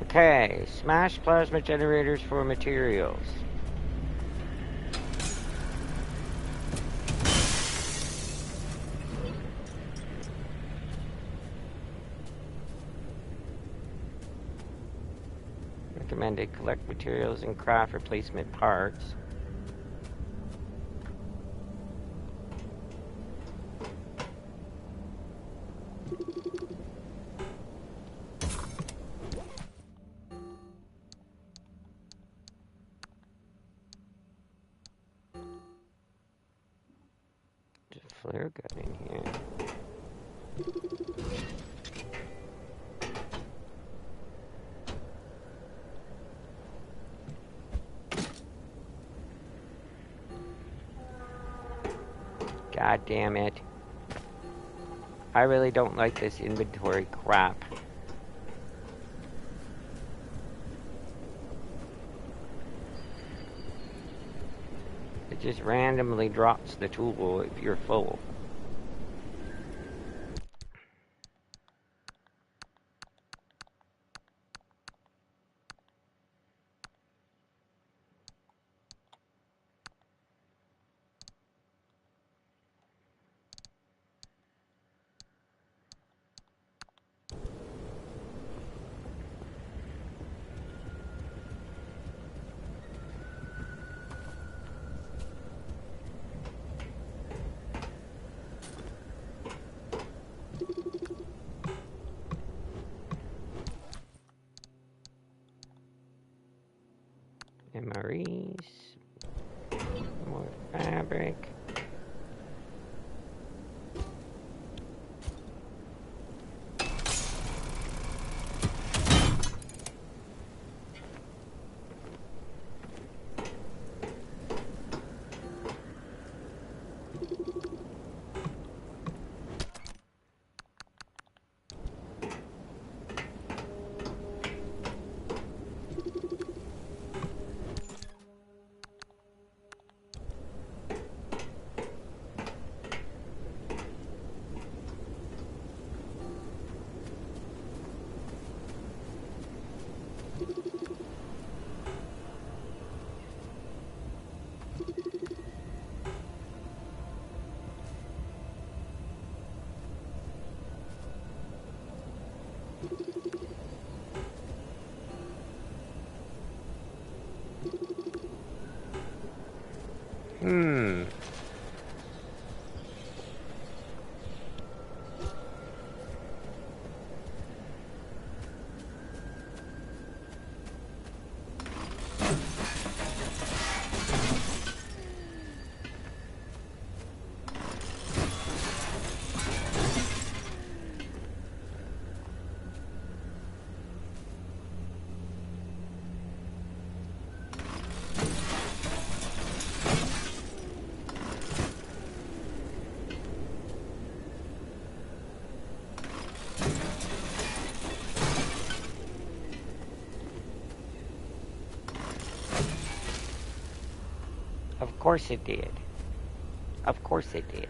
Okay, smash plasma generators for materials. Recommended collect materials and craft replacement parts. Flare gun in here. God damn it. I really don't like this inventory crap. It just randomly drops the tool if you're full. Maurice. More fabric. Hmm. Of course it did. Of course it did.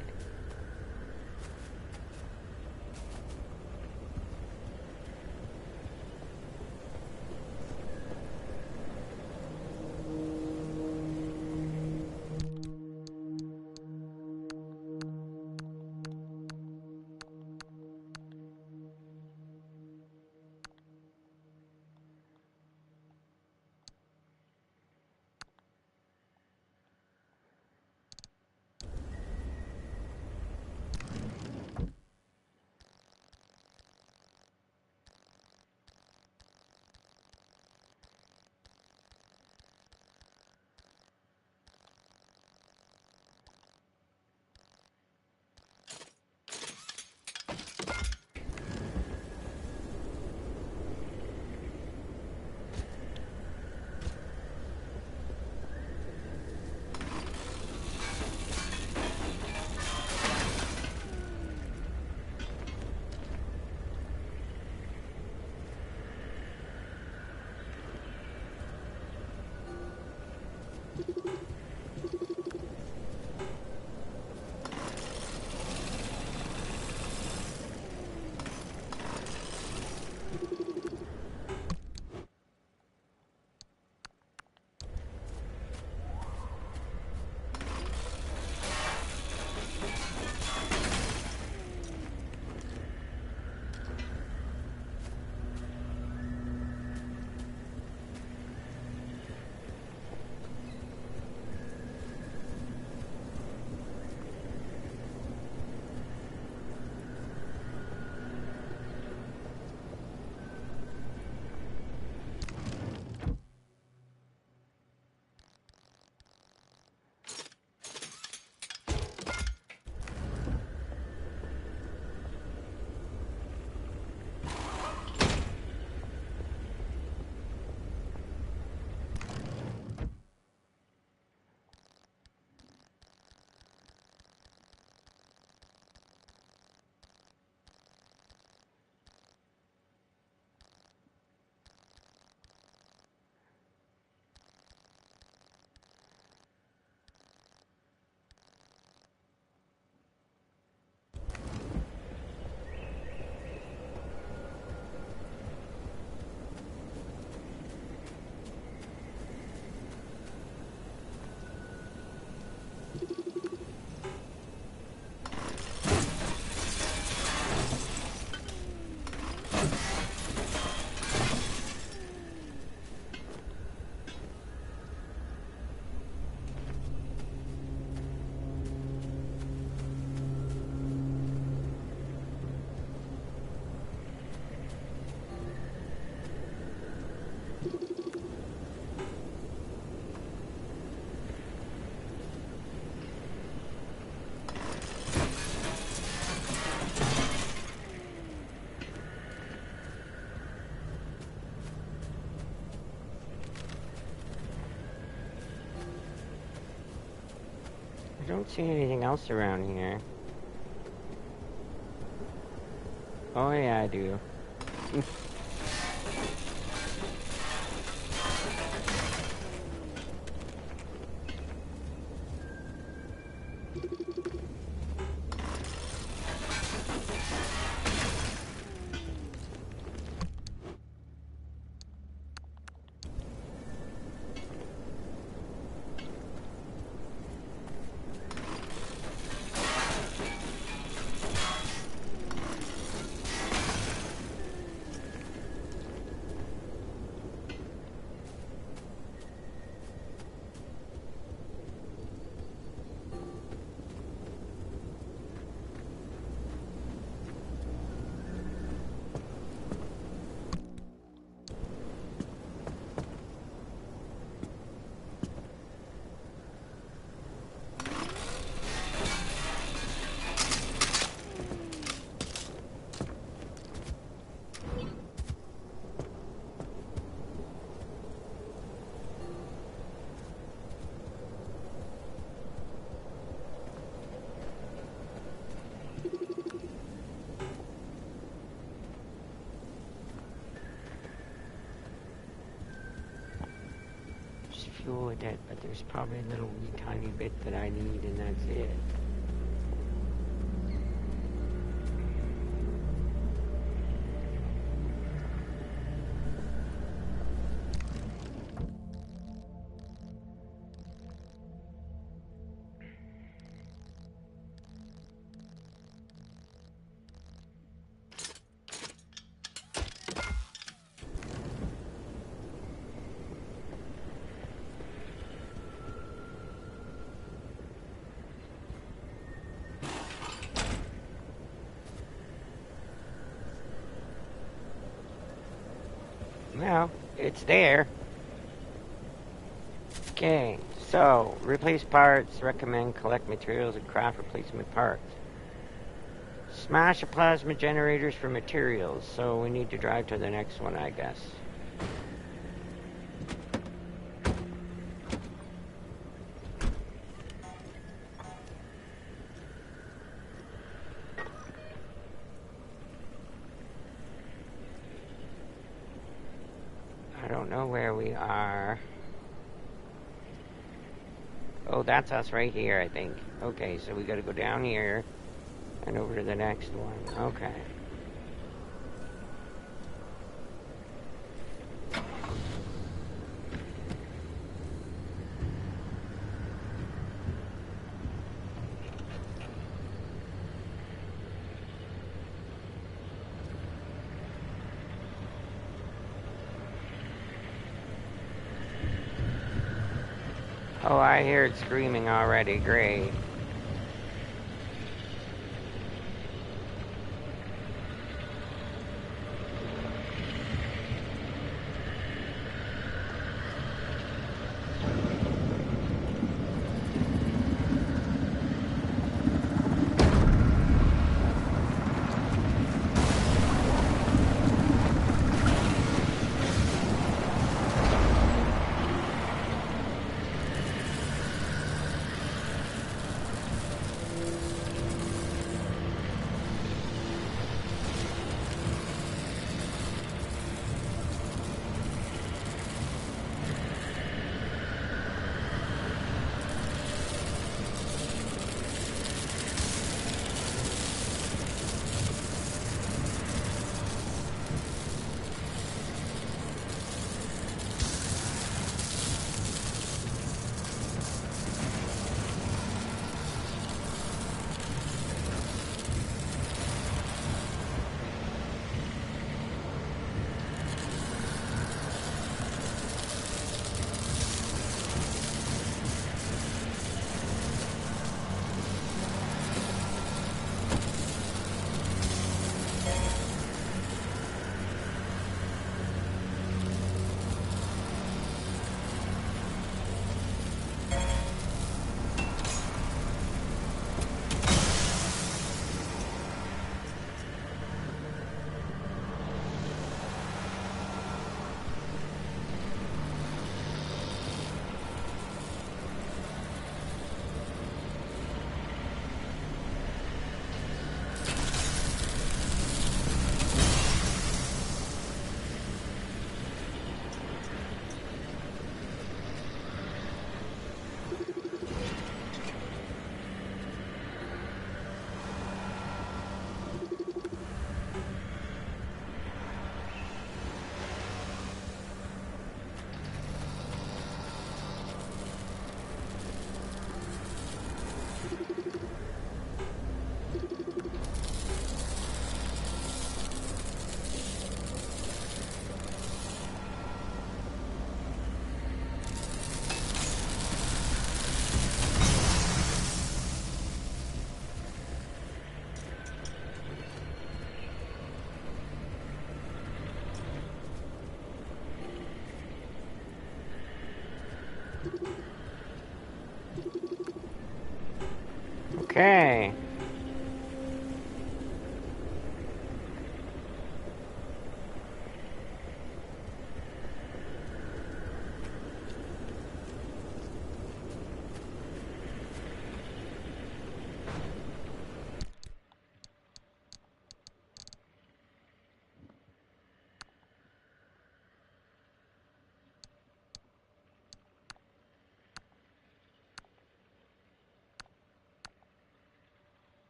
don't see anything else around here. Oh yeah, I do. Fuel with it, but there's probably a little wee tiny bit that I need, and that's it. Well, it's there. Okay, so replace parts, recommend collect materials and craft replacement parts. Smash the plasma generators for materials, so we need to drive to the next one, I guess. I don't know where we are. Oh, that's us right here, I think. Okay, so we gotta go down here and over to the next one. Okay. Oh, I hear it screaming already. Great.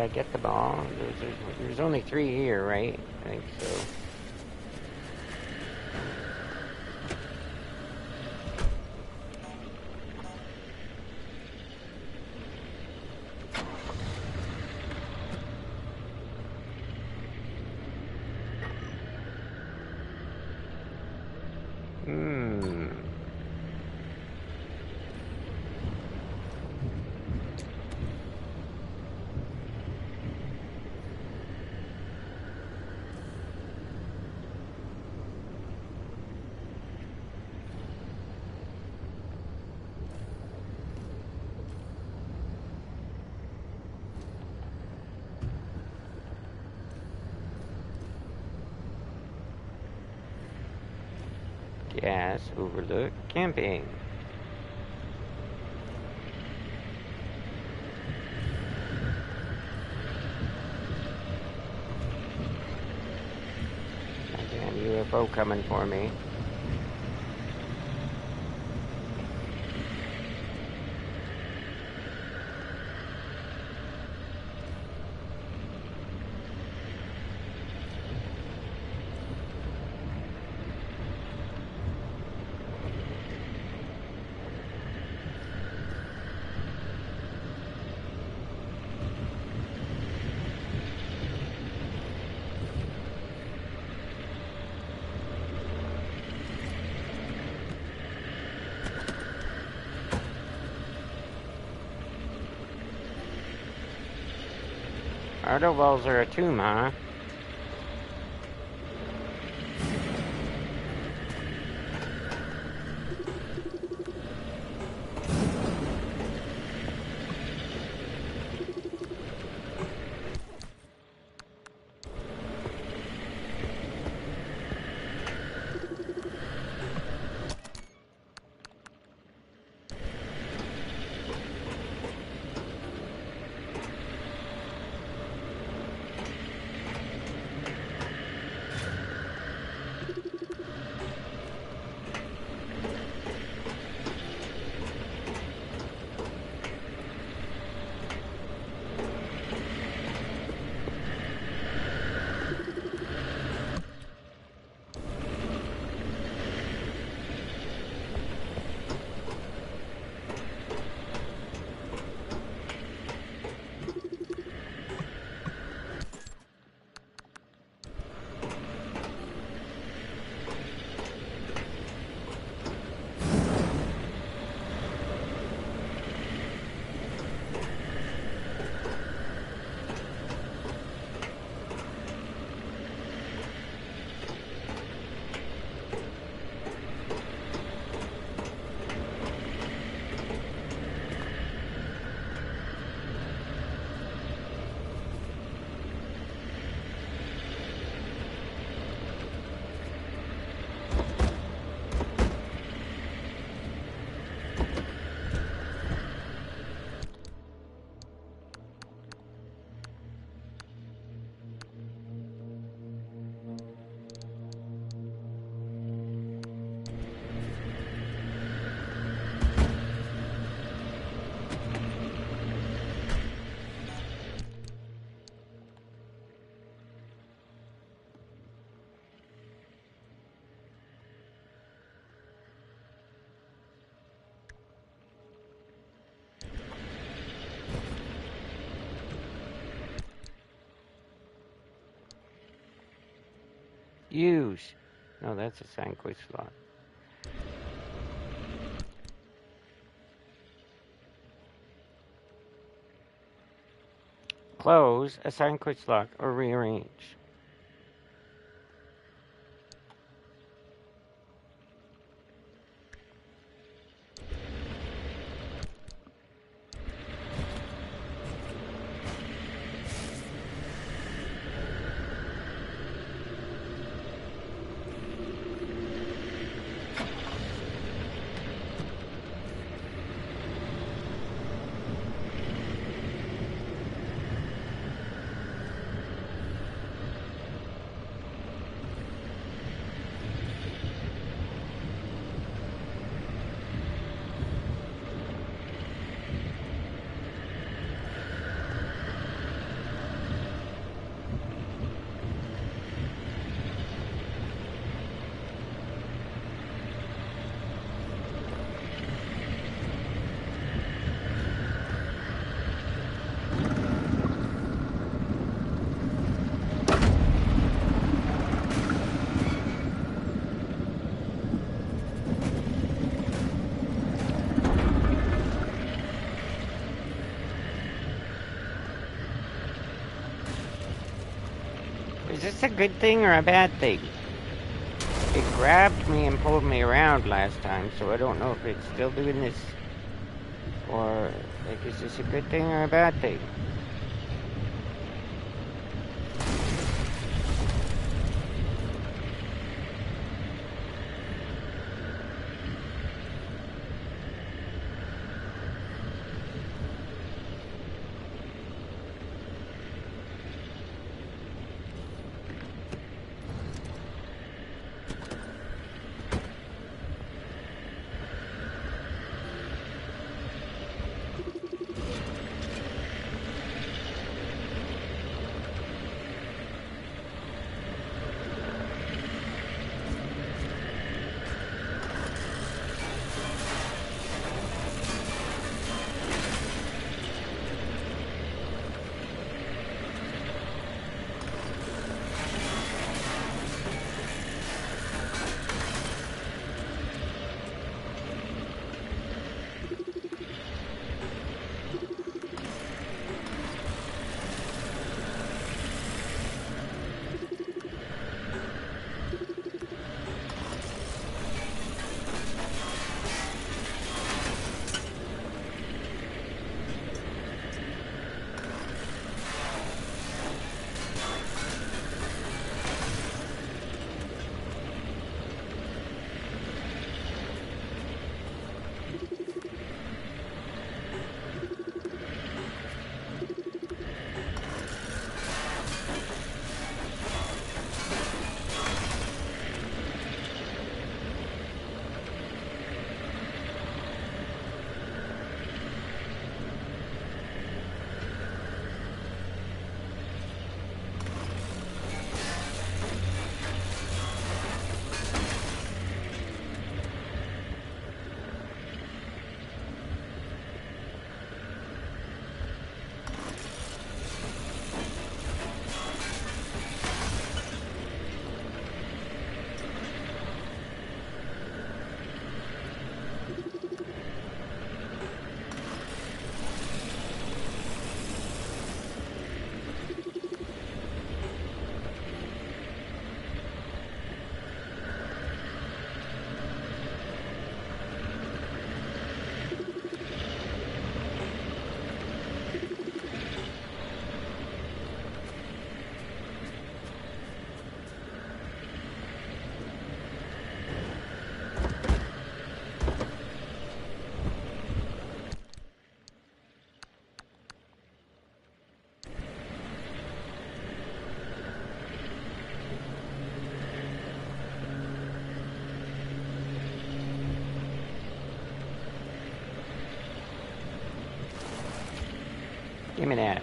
I get them all? There's only 3 here, right? I think so. Gas overlook camping. Goddamn UFO coming for me. Autoballs are a tomb, huh? Use. No, that's a sandwich slot. Close a sandwich lock or rearrange. this a good thing or a bad thing? It grabbed me and pulled me around last time, so I don't know if it's still doing this. Or, like, is this a good thing or a bad thing? Give me that.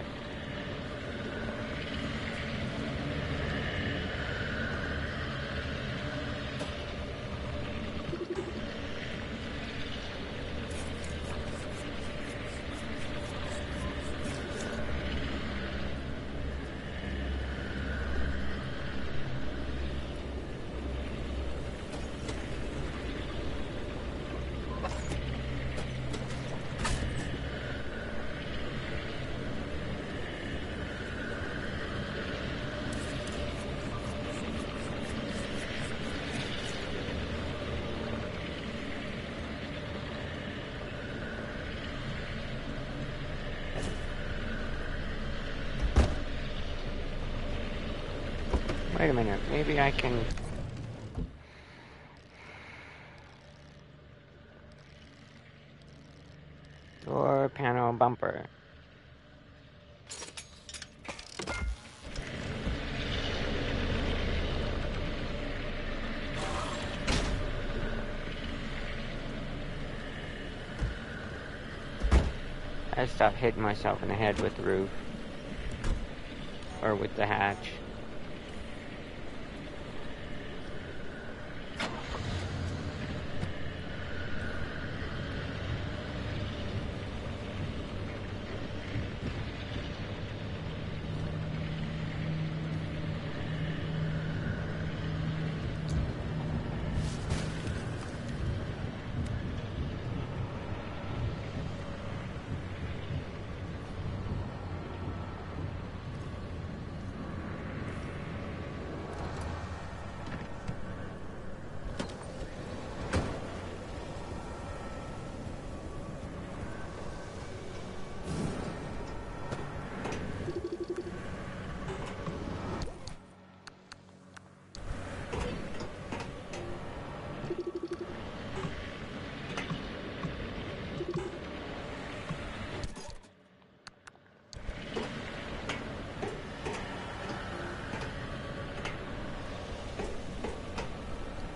Wait a minute, maybe I can... Door panel bumper. I stopped hitting myself in the head with the roof. Or with the hatch.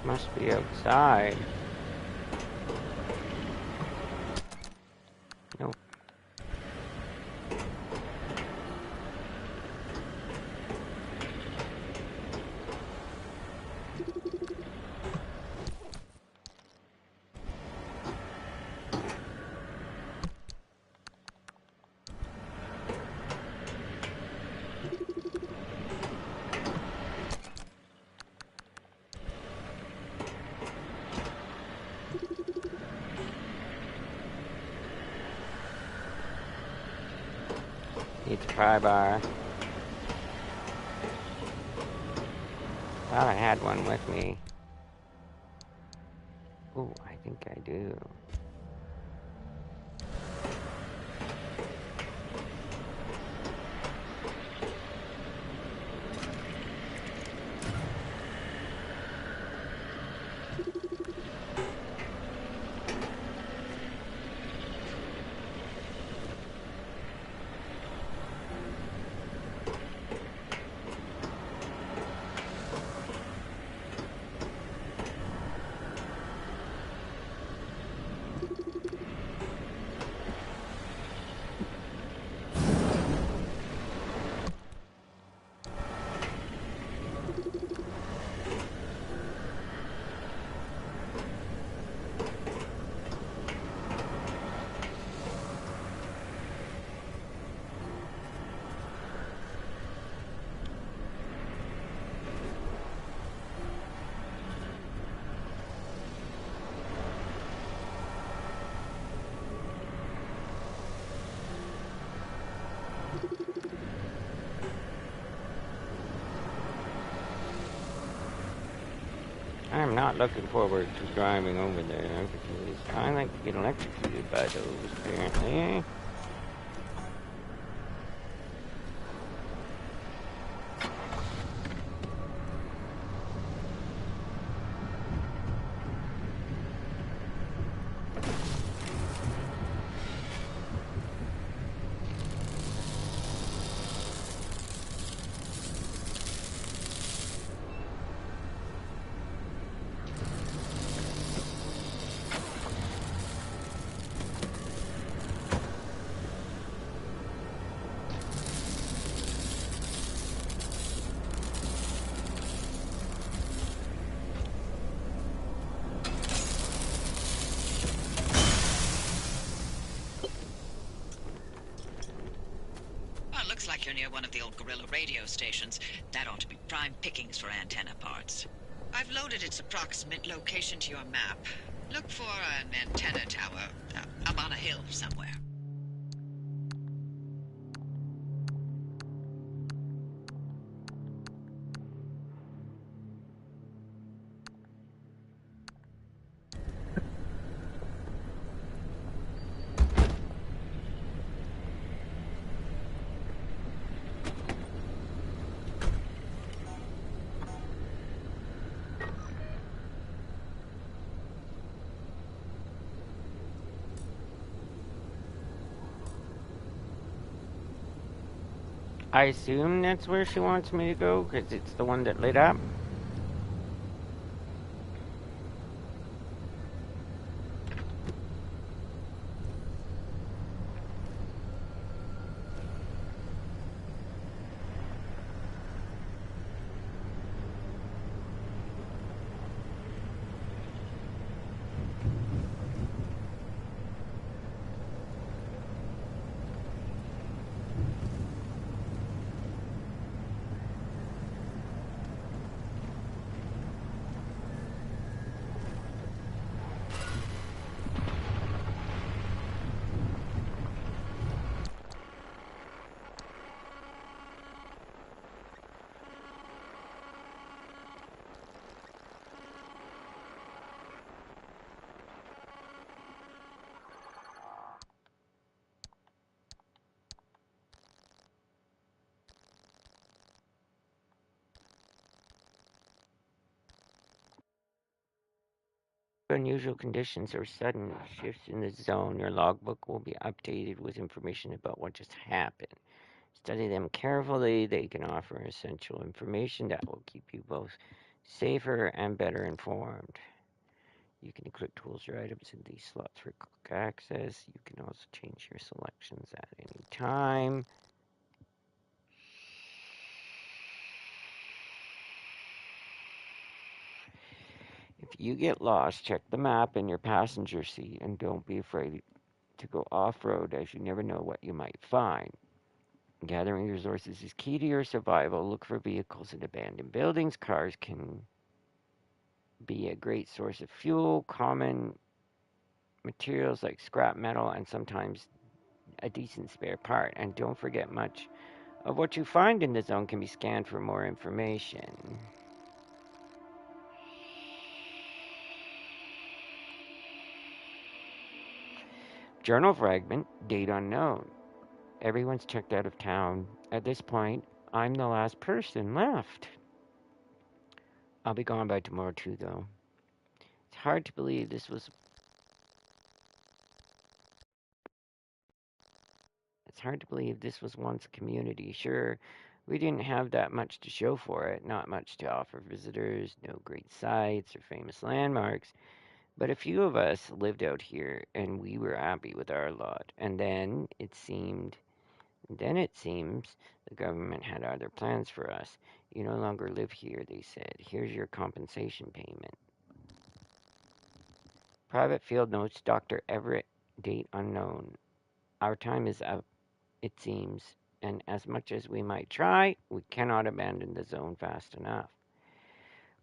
Must be outside. Nope. Needs a pry bar. Thought I had one with me. Oh, I think I do. I'm not looking forward to driving over there because I like to get electrocuted by those, apparently. Well, looks like you're near one of the old guerrilla radio stations. That ought to be prime pickings for antenna parts. I've loaded its approximate location to your map. Look for an antenna tower up on a hill somewhere. I assume that's where she wants me to go because it's the one that lit up. Unusual conditions or sudden shifts in the zone, your logbook will be updated with information about what just happened. Study them carefully. They can offer essential information that will keep you both safer and better informed. You can equip tools or items in these slots for quick access. You can also change your selections at any time. If you get lost, check the map in your passenger seat and don't be afraid to go off-road, as you never know what you might find. Gathering resources is key to your survival. Look for vehicles in abandoned buildings. Cars can be a great source of fuel, common materials like scrap metal, and sometimes a decent spare part. And don't forget, much of what you find in the zone can be scanned for more information. Journal fragment, date unknown. Everyone's checked out of town. At this point, I'm the last person left. I'll be gone by tomorrow too, though. It's hard to believe this was It's hard to believe this was once a community. Sure, we didn't have that much to show for it, not much to offer visitors, no great sights or famous landmarks, but a few of us lived out here and we were happy with our lot. Then it seems the government had other plans for us. You no longer live here, they said. Here's your compensation payment. Private field notes, Dr. Everett, date unknown. Our time is up, it seems, and as much as we might try, we cannot abandon the zone fast enough.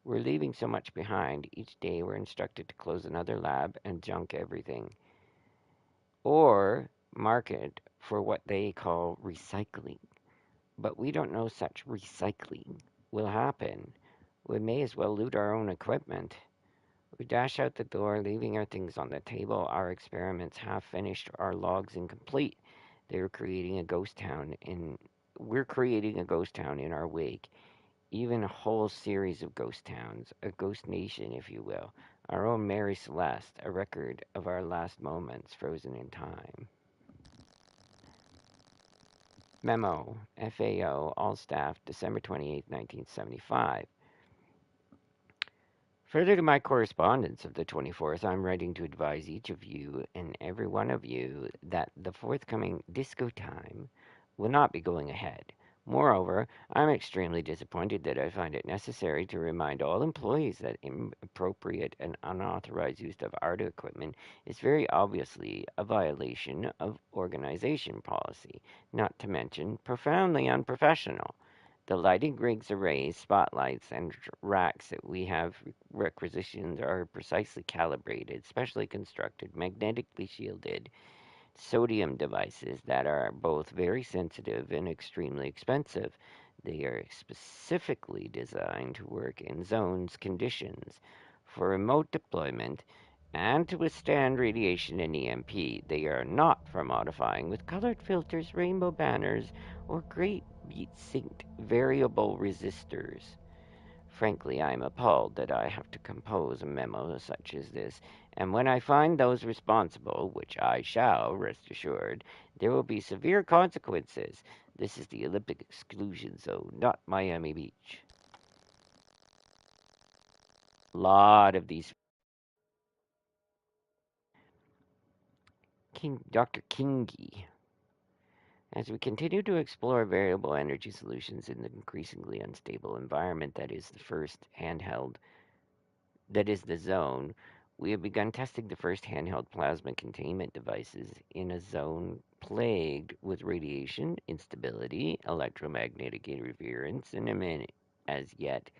We're leaving so much behind. Each day we're instructed to close another lab and junk everything, or market for what they call recycling. But we don't know such recycling will happen. We may as well loot our own equipment. We dash out the door, leaving our things on the table, our experiments half finished, our logs incomplete. They were creating a ghost town in We're creating a ghost town in our wake. Even a whole series of ghost towns, a ghost nation, if you will. Our own Mary Celeste, a record of our last moments frozen in time. Memo, FAO, all staff, December 28, 1975. Further to my correspondence of the 24th, I'm writing to advise each of you and every one of you that the forthcoming disco time will not be going ahead. Moreover, I'm extremely disappointed that I find it necessary to remind all employees that inappropriate and unauthorized use of art equipment is very obviously a violation of organization policy, not to mention profoundly unprofessional. The lighting rigs, arrays, spotlights, and racks that we have requisitioned are precisely calibrated, specially constructed, magnetically shielded sodium devices that are both very sensitive and extremely expensive. They are specifically designed to work in zones conditions for remote deployment and to withstand radiation and EMP. They are not for modifying with colored filters, rainbow banners, or great beat synced variable resistors. Frankly, I am appalled that I have to compose a memo such as this, and when I find those responsible, which I shall, rest assured, there will be severe consequences. This is the Olympic exclusion zone, not Miami Beach. A lot of these. Dr. Kingi. As we continue to explore variable energy solutions in the increasingly unstable environment that is the zone, we have begun testing the first handheld plasma containment devices in a zone plagued with radiation, instability, electromagnetic interference, and as yet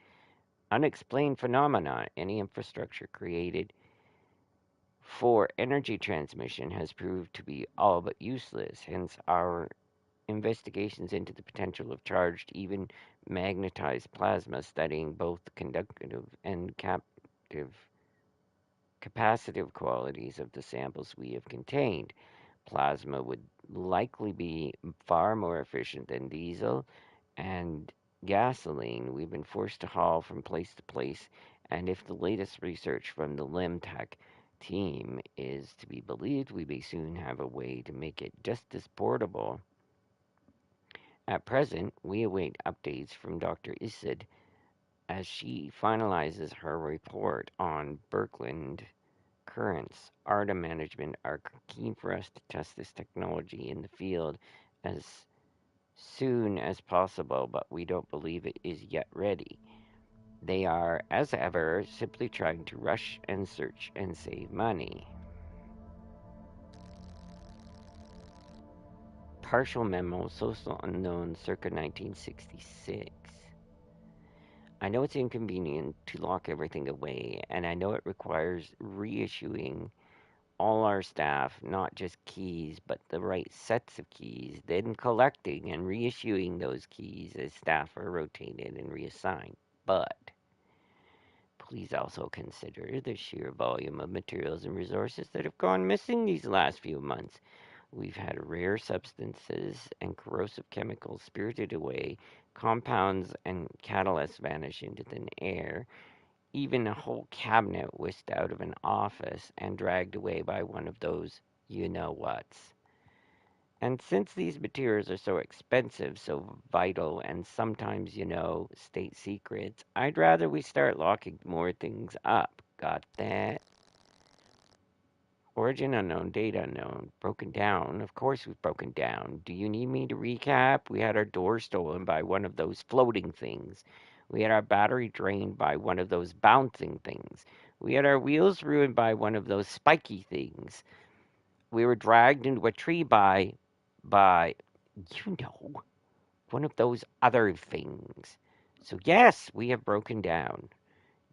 unexplained phenomena. Any infrastructure created for energy transmission has proved to be all but useless. Hence, our investigations into the potential of charged, even magnetized plasma, studying both the conductive and capacitive qualities of the samples we have contained. Plasma would likely be far more efficient than diesel and gasoline we've been forced to haul from place to place, and if the latest research from the LimTech team is to be believed, we may soon have a way to make it just as portable. At present, we await updates from Dr. Isid as she finalizes her report on Birkeland currents. ARDA management are keen for us to test this technology in the field as soon as possible, but we don't believe it is yet ready. They are, as ever, simply trying to rush and search and save money. Partial memo, social unknown, circa 1966. I know it's inconvenient to lock everything away, and I know it requires reissuing all our staff not just keys, but the right sets of keys, then collecting and reissuing those keys as staff are rotated and reassigned. But please also consider the sheer volume of materials and resources that have gone missing these last few months. We've had rare substances and corrosive chemicals spirited away, compounds and catalysts vanish into thin air, even a whole cabinet whisked out of an office and dragged away by one of those you-know-whats. And since these materials are so expensive, so vital, and sometimes, state secrets, I'd rather we start locking more things up. Got that? Origin unknown, data unknown, broken down. Of course we've broken down. Do you need me to recap? We had our door stolen by one of those floating things. We had our battery drained by one of those bouncing things. We had our wheels ruined by one of those spiky things. We were dragged into a tree by, one of those other things. So yes, we have broken down.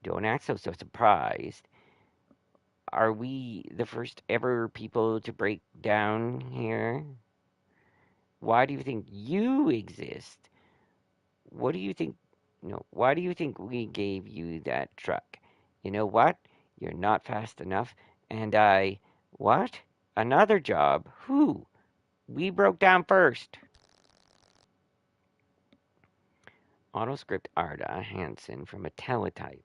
Don't act so surprised. Are we the first ever people to break down here? Why do you think you exist? What do you think? No, why do you think we gave you that truck? You know what? You're not fast enough, and what? Another job? Who? We broke down first. Autoscript Arda Hansen from a teletype.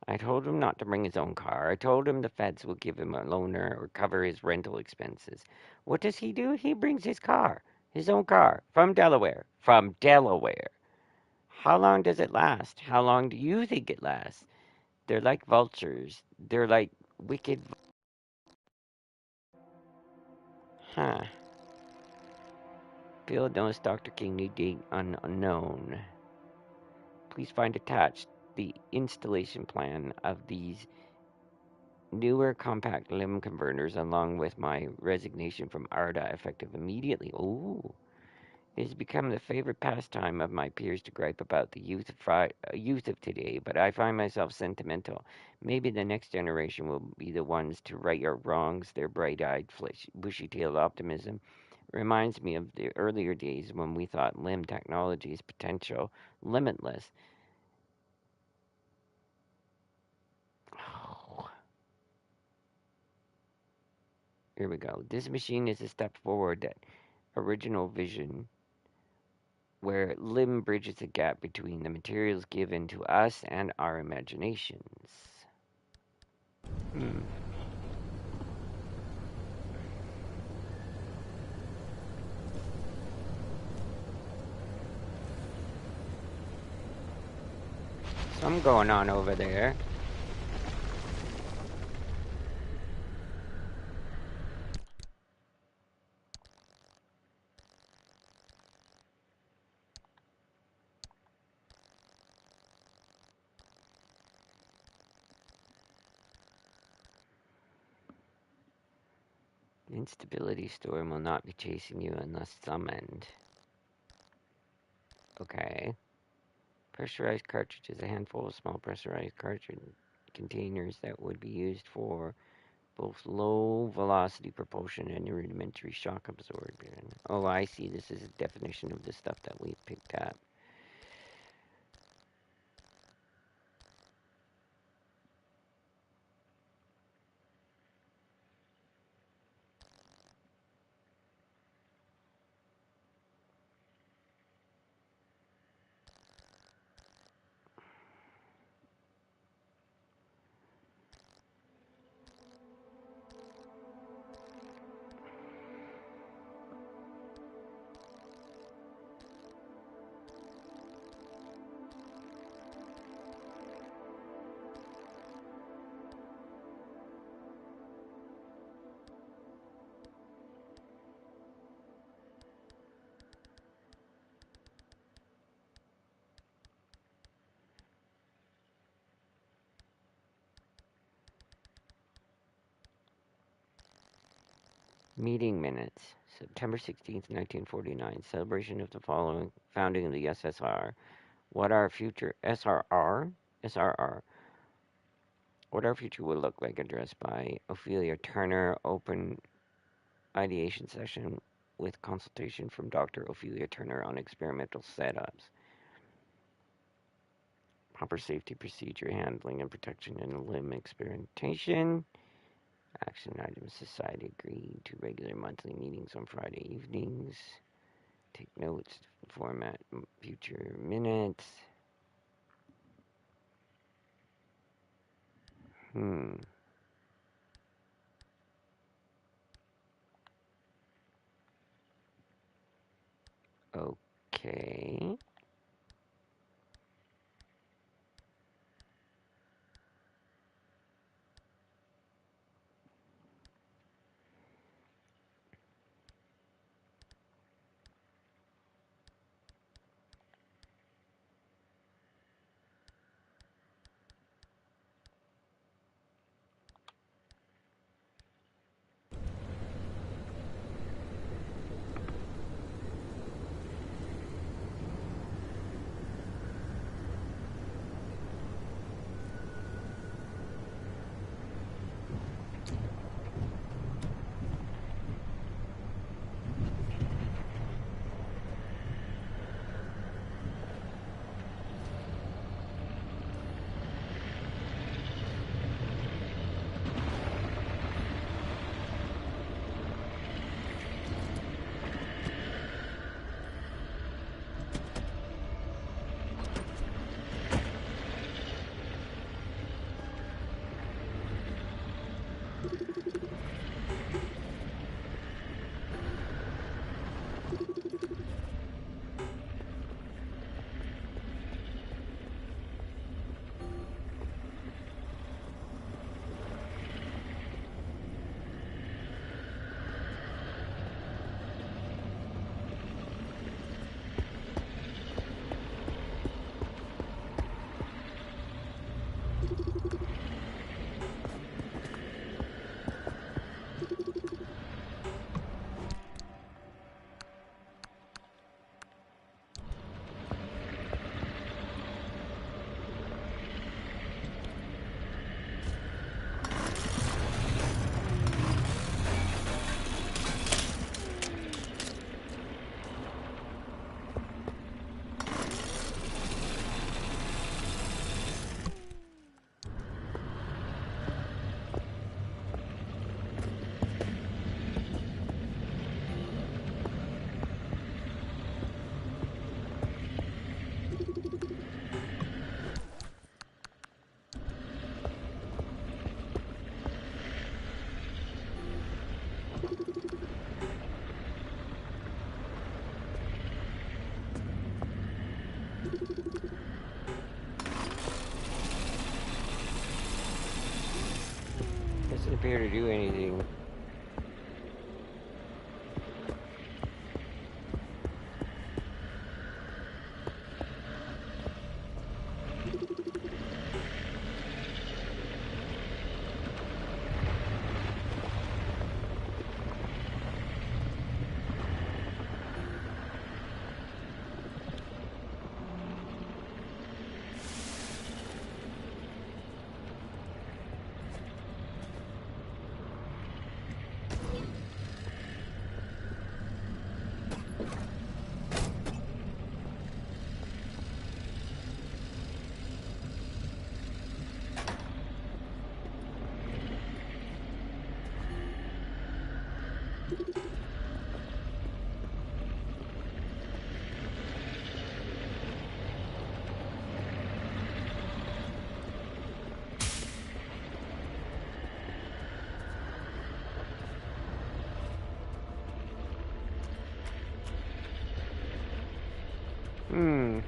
I told him not to bring his own car. I told him the feds will give him a loaner or cover his rental expenses. What does he do? He brings his car, his own car, from Delaware. From Delaware. How long does it last? How long do you think it lasts? They're like vultures. They're like wicked. Huh. Field notes Dr. King new date unknown. Please find attached the installation plan of these newer compact limb converters along with my resignation from ARDA effective immediately. Ooh. It has become the favorite pastime of my peers to gripe about the youth of today, but I find myself sentimental. Maybe the next generation will be the ones to right our wrongs. Their bright-eyed, bushy-tailed optimism reminds me of the earlier days when we thought limb technology's potential limitless. Here we go. This machine is a step forward. That original vision where limb bridges the gap between the materials given to us and our imaginations. Something going on over there. The instability storm will not be chasing you unless summoned. Okay. Pressurized cartridges, a handful of small pressurized cartridge containers that would be used for both low velocity propulsion and rudimentary shock absorption. Oh, I see. This is a definition of the stuff that we picked up. Meeting minutes. September 16th, 1949. Celebration of the following founding of the SSR. What our future SRR. What our future will look like, addressed by Ophelia Turner. Open ideation session with consultation from Dr. Ophelia Turner on experimental setups. Proper safety procedure handling and protection in limb experimentation. Action items. Society agreed to regular monthly meetings on Friday evenings. Take notes. Format future minutes. Okay. Doesn't appear to do anything. Hmm.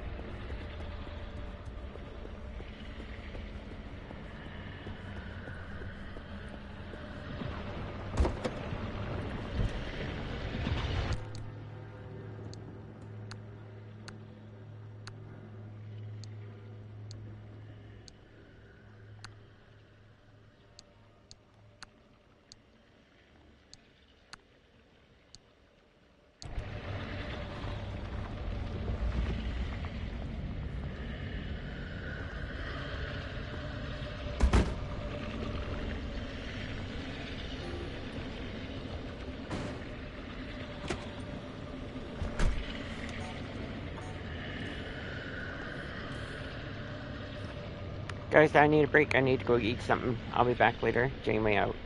Guys, I need a break. I need to go eat something. I'll be back later. Janeway out.